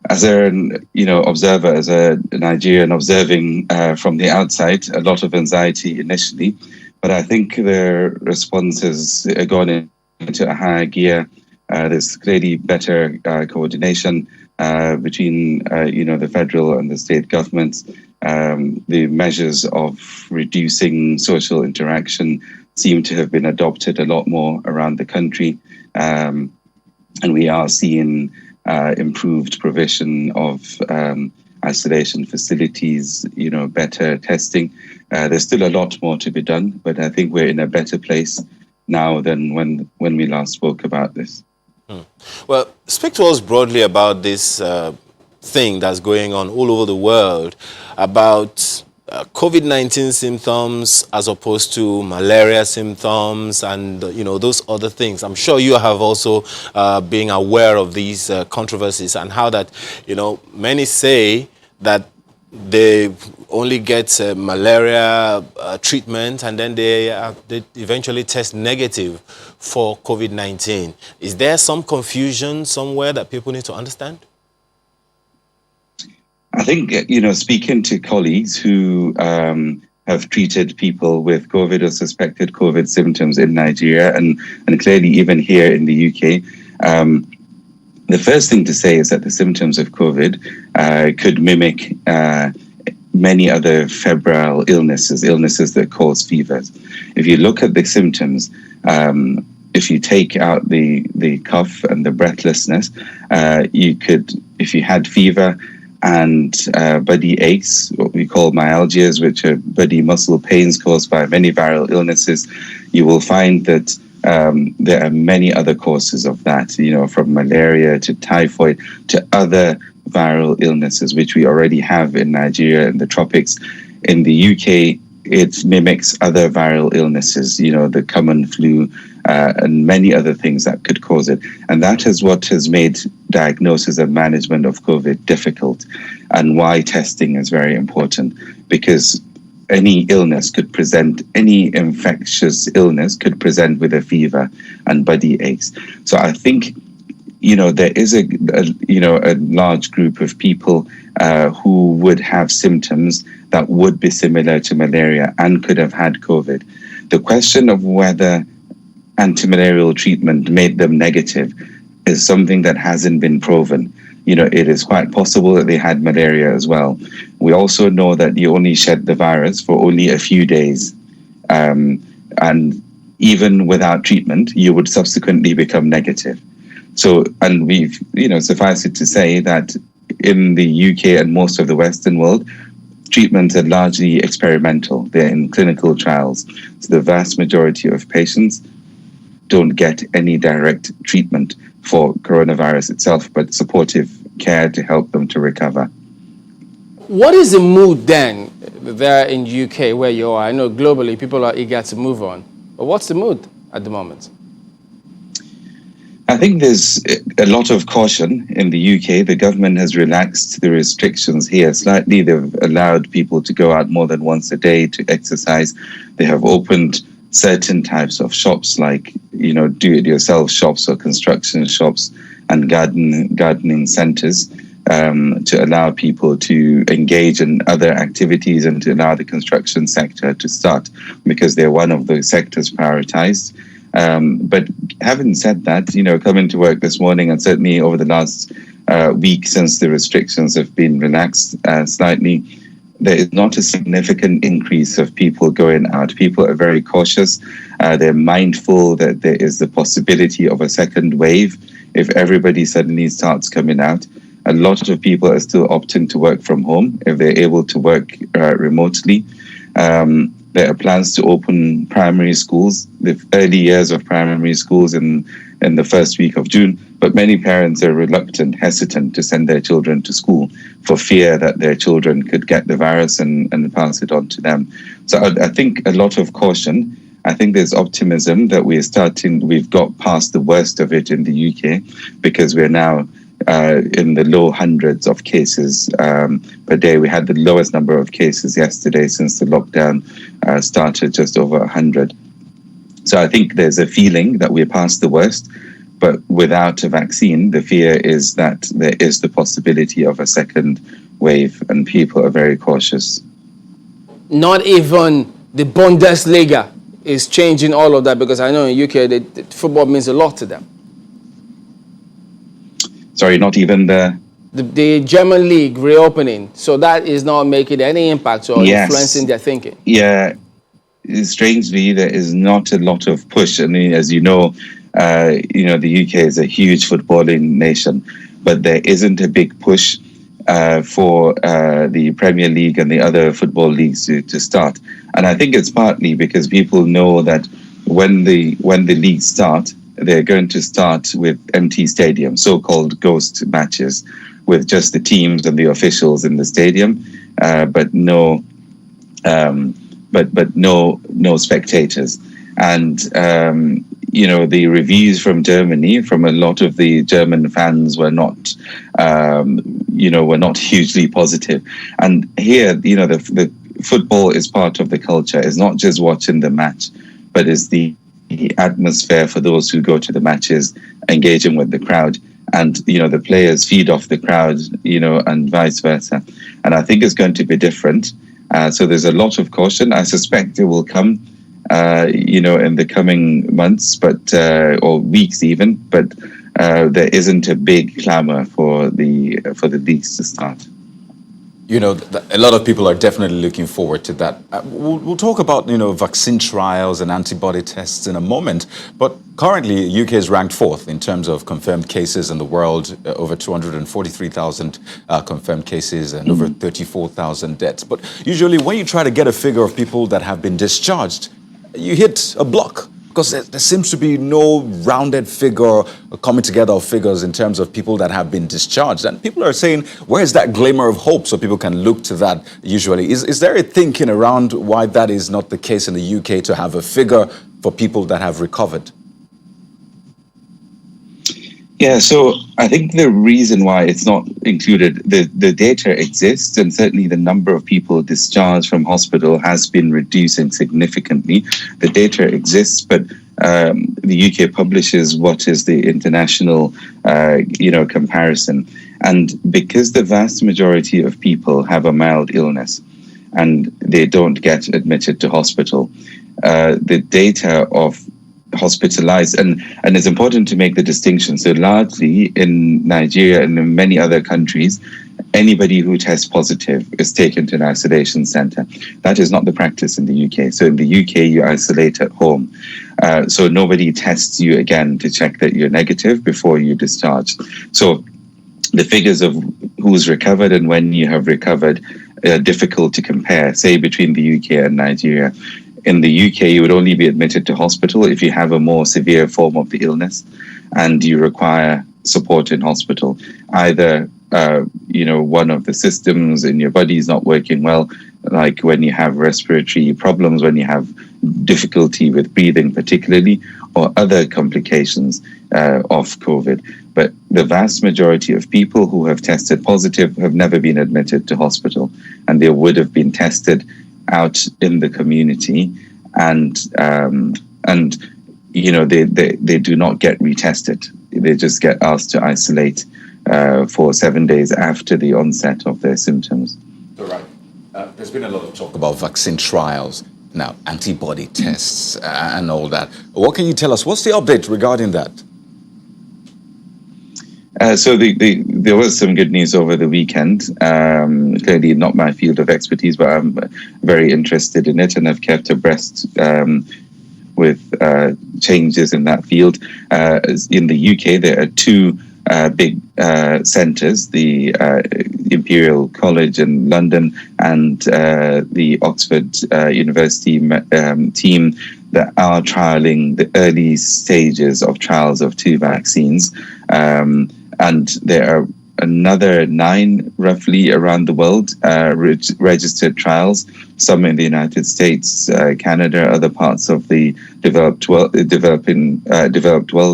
G: As an observer, as a Nigerian observing from the outside, a lot of anxiety initially, but I think the response has gone into a higher gear. There's clearly better coordination between the federal and the state governments. The measures of reducing social interaction seem to have been adopted a lot more around the country, and we are seeing improved provision of isolation facilities, better testing. There's still a lot more to be done, but I think we're in a better place now than when we last spoke about this.
C: Well, speak to us broadly about this thing that's going on all over the world about COVID-19 symptoms as opposed to malaria symptoms and, those other things. I'm sure you have also been aware of these controversies and how that, many say that they only get malaria treatment and then they eventually test negative for COVID-19. Is there some confusion somewhere that people need to understand?
G: I think, speaking to colleagues who have treated people with COVID or suspected COVID symptoms in Nigeria and clearly even here in the UK. The first thing to say is that the symptoms of COVID could mimic many other febrile illnesses that cause fevers. If you look at the symptoms, if you take out the cough and the breathlessness, you could, if you had fever and body aches, what we call myalgias, which are body muscle pains caused by many viral illnesses, you will find that there are many other causes of that, from malaria to typhoid to other viral illnesses, which we already have in Nigeria and the tropics. In the UK, it mimics other viral illnesses, the common flu and many other things that could cause it. And that is what has made diagnosis and management of COVID difficult, and why testing is very important, because any illness could present, any infectious illness could present with a fever and body aches. So I think, there is a large group of people who would have symptoms that would be similar to malaria and could have had COVID. The question of whether antimalarial treatment made them negative is something that hasn't been proven. It is quite possible that they had malaria as well. We also know that you only shed the virus for only a few days. And even without treatment, you would subsequently become negative. So, and we've, suffice it to say that in the UK and most of the Western world, treatments are largely experimental. They're in clinical trials. So the vast majority of patients don't get any direct treatment for coronavirus itself, but supportive care to help them to recover.
A: What is the mood then there in UK where you are? I know globally people are eager to move on, but what's the mood at the moment?
G: I think there's a lot of caution in the UK. The government has relaxed the restrictions here slightly. They've allowed people to go out more than once a day to exercise. They have opened certain types of shops like, do-it-yourself shops or construction shops and gardening centres to allow people to engage in other activities and to allow the construction sector to start, because they're one of the sectors prioritised. But having said that, coming to work this morning and certainly over the last week since the restrictions have been relaxed slightly, there is not a significant increase of people going out. People are very cautious. They're mindful that there is the possibility of a second wave if everybody suddenly starts coming out. A lot of people are still opting to work from home if they're able to work remotely. There are plans to open primary schools, the early years of primary schools in the first week of June, but many parents are reluctant, hesitant to send their children to school for fear that their children could get the virus and pass it on to them. So I think a lot of caution. I think there's optimism that we've got past the worst of it in the UK, because we're now in the low hundreds of cases per day. We had the lowest number of cases yesterday since the lockdown started, just over 100. So I think there's a feeling that we're past the worst, but without a vaccine, the fear is that there is the possibility of a second wave, and people are very cautious.
A: Not even the Bundesliga is changing all of that, because I know in UK, the football means a lot to them.
G: Sorry, not even
A: the German league reopening. So that is not making any impact or influencing their thinking.
G: Yeah, strangely, there is not a lot of push. I mean, as you know, the UK is a huge footballing nation, but there isn't a big push for the Premier League and the other football leagues to start. And I think it's partly because people know that when the leagues start, they're going to start with empty stadiums, so-called ghost matches, with just the teams and the officials in the stadium, but no spectators. And the reviews from Germany, from a lot of the German fans, were not hugely positive. And here, the football is part of the culture. It's not just watching the match, but it's the atmosphere for those who go to the matches, engaging with the crowd, and the players feed off the crowd, and vice versa. And I think it's going to be different. So there's a lot of caution. I suspect it will come, in the coming months, or weeks even. But there isn't a big clamor for the leaks to start.
B: A lot of people are definitely looking forward to that. We'll talk about, vaccine trials and antibody tests in a moment. But currently, UK is ranked 4th in terms of confirmed cases in the world, over 243,000 confirmed cases and over 34,000 deaths. But usually when you try to get a figure of people that have been discharged, you hit a block. Because there seems to be no rounded figure coming together of figures in terms of people that have been discharged. And people are saying, where is that glimmer of hope? So people can look to that usually. Is there a thinking around why that is not the case in the UK to have a figure for people that have recovered?
G: Yeah, so I think the reason why it's not included, the data exists, and certainly the number of people discharged from hospital has been reducing significantly. The data exists, but the UK publishes what is the international, comparison. And because the vast majority of people have a mild illness and they don't get admitted to hospital, the data of hospitalized, and it's important to make the distinction. So largely in Nigeria and in many other countries, anybody who tests positive is taken to an isolation center. That is not the practice in the UK. So in the UK, you isolate at home. So nobody tests you again to check that you're negative before you discharge. So the figures of who's recovered and when you have recovered are difficult to compare, say between the UK and Nigeria. In the UK, you would only be admitted to hospital if you have a more severe form of the illness and you require support in hospital. Either, one of the systems in your body is not working well, like when you have respiratory problems, when you have difficulty with breathing particularly, or other complications of COVID. But the vast majority of people who have tested positive have never been admitted to hospital, and they would have been tested out in the community, and they do not get retested. They just get asked to isolate for 7 days after the onset of their symptoms.
B: All right. There's been a lot of talk about vaccine trials now, antibody tests and all that. What can you tell us? What's the update regarding that?
G: So there was some good news over the weekend. Clearly not my field of expertise, but I'm very interested in it and I've kept abreast with changes in that field. In the UK, there are two big centres, the Imperial College in London and the Oxford University team that are trialling the early stages of trials of two vaccines. And there are another 9 roughly around the world registered trials, some in the United States, Canada, other parts of the developed world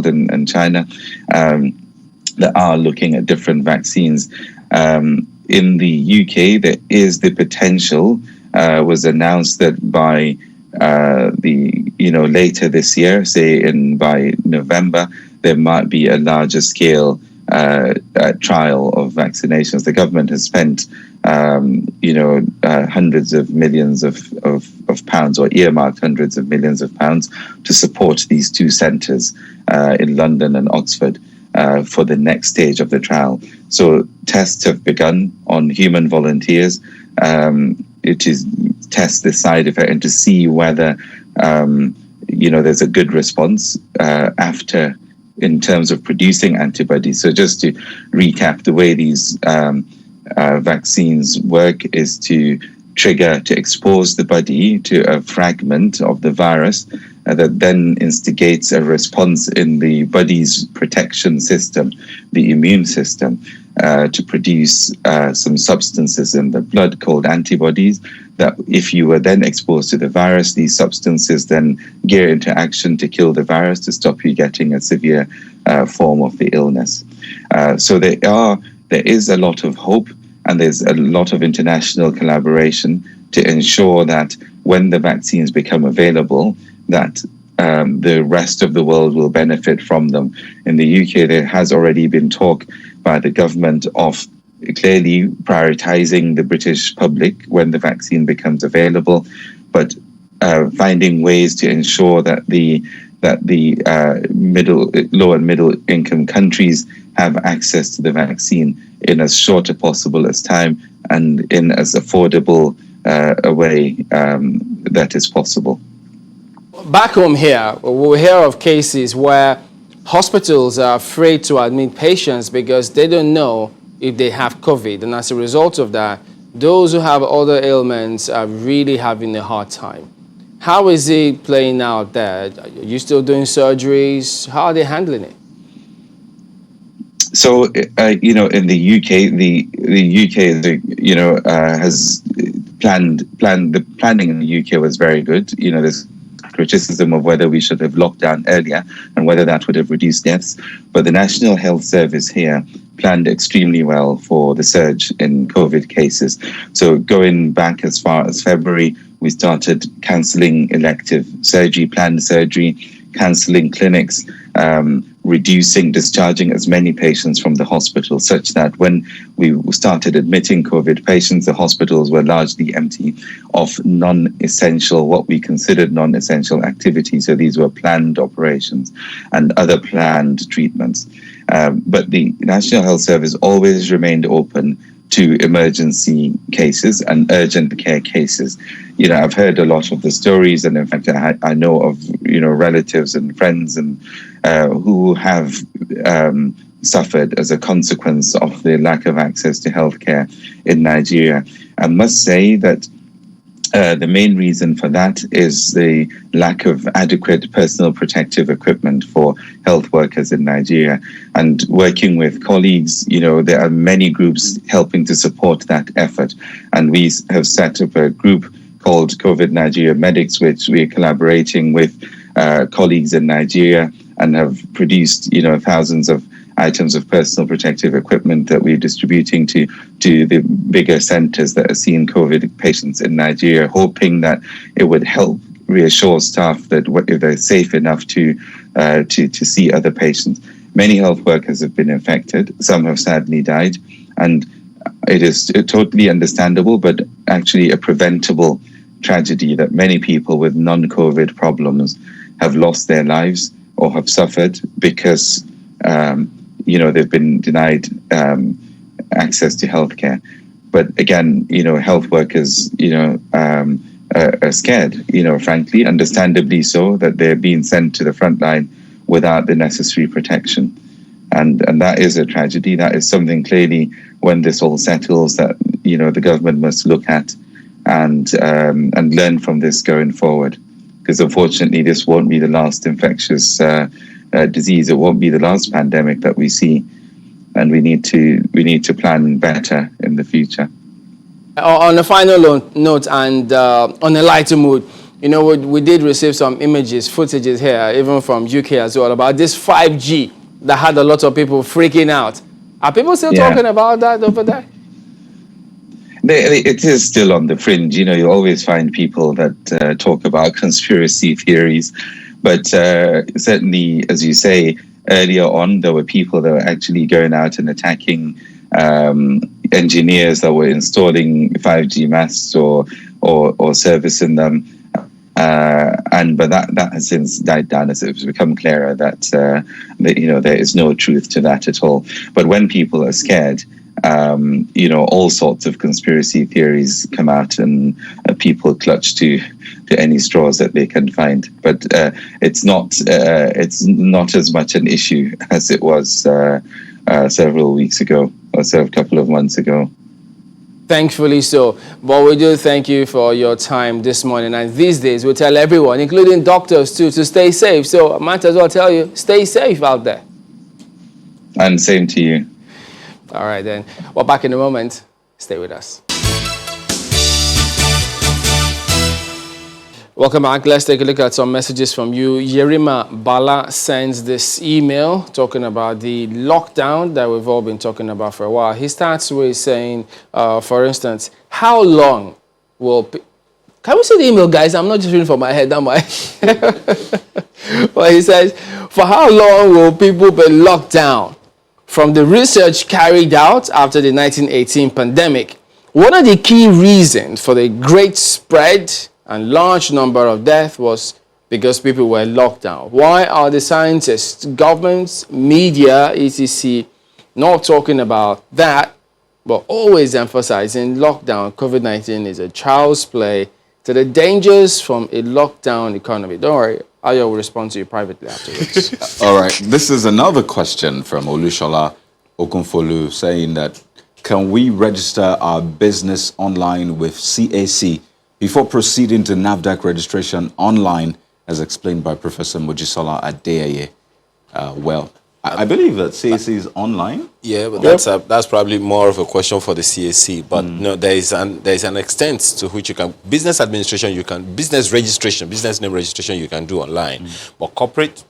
G: and China, that are looking at different vaccines. In the UK, there is the potential, was announced that by later this year, say by November, there might be a larger scale trial of vaccinations. The government has spent, hundreds of millions of pounds, or earmarked hundreds of millions of pounds to support these two centres in London and Oxford for the next stage of the trial. So tests have begun on human volunteers. It is test the side effect and to see whether there's a good response after, in terms of producing antibodies. So just to recap, the way these vaccines work is to expose the body to a fragment of the virus that then instigates a response in the body's protection system, the immune system, to produce some substances in the blood called antibodies, that if you were then exposed to the virus, these substances then gear into action to kill the virus, to stop you getting a severe form of the illness. So there is a lot of hope, and there's a lot of international collaboration to ensure that when the vaccines become available, that the rest of the world will benefit from them. In the UK, there has already been talk by the government of clearly prioritizing the British public when the vaccine becomes available, but finding ways to ensure that the low and middle income countries have access to the vaccine in as short a possible as time and in as affordable a way that is possible.
A: Back home here, we hear of cases where hospitals are afraid to admit patients because they don't know if they have COVID. And as a result of that, those who have other ailments are really having a hard time. How is it playing out there? Are you still doing surgeries? How are they handling it?
G: So, in the UK, the UK, has planned. The planning in the UK was very good. There's criticism of whether we should have locked down earlier and whether that would have reduced deaths. But the National Health Service here planned extremely well for the surge in COVID cases. So going back as far as February, we started cancelling elective surgery, planned surgery, cancelling clinics, discharging as many patients from the hospital, such that when we started admitting COVID patients, the hospitals were largely empty of what we considered non-essential activities. So these were planned operations and other planned treatments. But the National Health Service always remained open to emergency cases and urgent care cases. I've heard a lot of the stories, and in fact, I know of relatives and friends and who have suffered as a consequence of the lack of access to healthcare in Nigeria. I must say that the main reason for that is the lack of adequate personal protective equipment for health workers in Nigeria. And working with colleagues, there are many groups helping to support that effort. And we have set up a group called COVID Nigeria Medics, which we are collaborating with colleagues in Nigeria and have produced, thousands of items of personal protective equipment that we're distributing to the bigger centers that are seeing COVID patients in Nigeria, hoping that it would help reassure staff that if they're safe enough to see other patients. Many health workers have been infected. Some have sadly died. And it is totally understandable, but actually a preventable tragedy that many people with non-COVID problems have lost their lives or have suffered because they've been denied access to healthcare. But again, health workers, are scared, frankly, understandably so, that they're being sent to the front line without the necessary protection. And that is a tragedy. That is something clearly, when this all settles, that, the government must look at and learn from this going forward. Because unfortunately, this won't be the last infectious disease. It won't be the last pandemic that we see, and we need to plan better in the future.
A: On a final note and on a lighter mood, we did receive some footages here, even from UK as well, about this 5G that had a lot of people freaking out. Are people still talking about that over there?
G: It is still on the fringe. You always find people that talk about conspiracy theories. But certainly, as you say, earlier on, there were people that were actually going out and attacking engineers that were installing 5G masts or servicing them. But that has since died down as it's become clearer that there is no truth to that at all. But when people are scared, all sorts of conspiracy theories come out, and people clutch to any straws that they can find. But it's not as much an issue as it was several weeks ago, or so a couple of months ago.
A: Thankfully so. But we do thank you for your time this morning. And these days, we tell everyone, including doctors too, to stay safe. So I might as well tell you, stay safe out there.
G: And same to you.
A: All right, then. We're back in a moment. Stay with us. Welcome back. Let's take a look at some messages from you. Yerima Bala sends this email talking about the lockdown that we've all been talking about for a while. He starts with saying, for instance, how long will... Can we see the email, guys? I'm not just reading from my head, am I? Well, he says, for how long will people be locked down? from the research carried out after the 1918 pandemic, one of the key reasons for the great spread and large number of deaths was because people were locked down. Why are the scientists, governments, media, etc. not talking about that, but always emphasizing lockdown? COVID-19 is a child's play to the dangers from a lockdown economy. Don't worry, I will respond to you privately afterwards.
B: All right. This is another question from Olushola Okunfolu saying that, can we register our business online with CAC before proceeding to NAFDAC registration online, as explained by Professor Mojisola Adeyeye? Well, I believe that CAC is online.
C: Yeah, but that's probably more of a question for the CAC. But no, there is an extent to which you can business administration, business registration, business name registration you can do online. But corporate,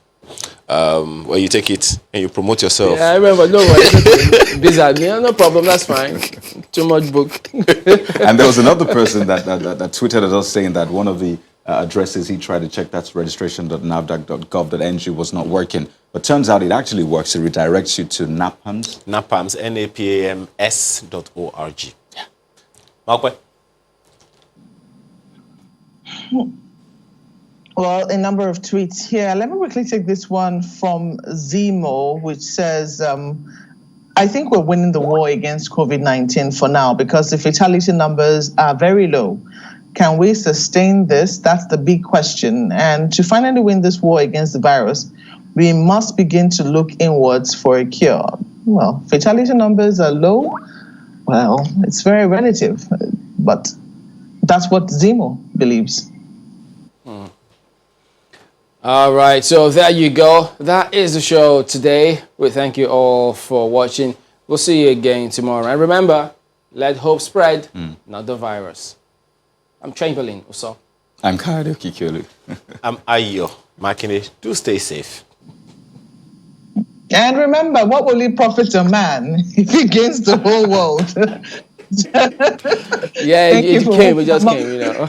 C: where you take it and you promote yourself.
A: Yeah, I remember. No worries. Bizarre. Yeah, no problem. That's fine. Too much book.
B: And there was another person that tweeted at us saying that one of the addresses he tried to check, that's registration.nafdac.gov.ng, was not working. But turns out it actually works. It redirects you to NAPAMS.
C: NAPAMS, NAPAMS.org. Yeah. Malkwe?
D: Well, a number of tweets here. Let me quickly take this one from Zemo, which says, I think we're winning the war against COVID-19 for now because the fatality numbers are very low. Can we sustain this? That's the big question. And to finally win this war against the virus, we must begin to look inwards for a cure. Well, fatality numbers are low. Well, it's very relative, but that's what Zemo believes.
A: All right, so there you go. That is the show today. We thank you all for watching. We'll see you again tomorrow. And remember, let hope spread, not the virus. I'm Chamberlain. What's up?
B: I'm Kayode Kikiolu.
C: I'm Ayo Makine. Do stay safe.
D: And remember, what will it profit a man if he gains the whole world?
A: Yeah, it just came, you know.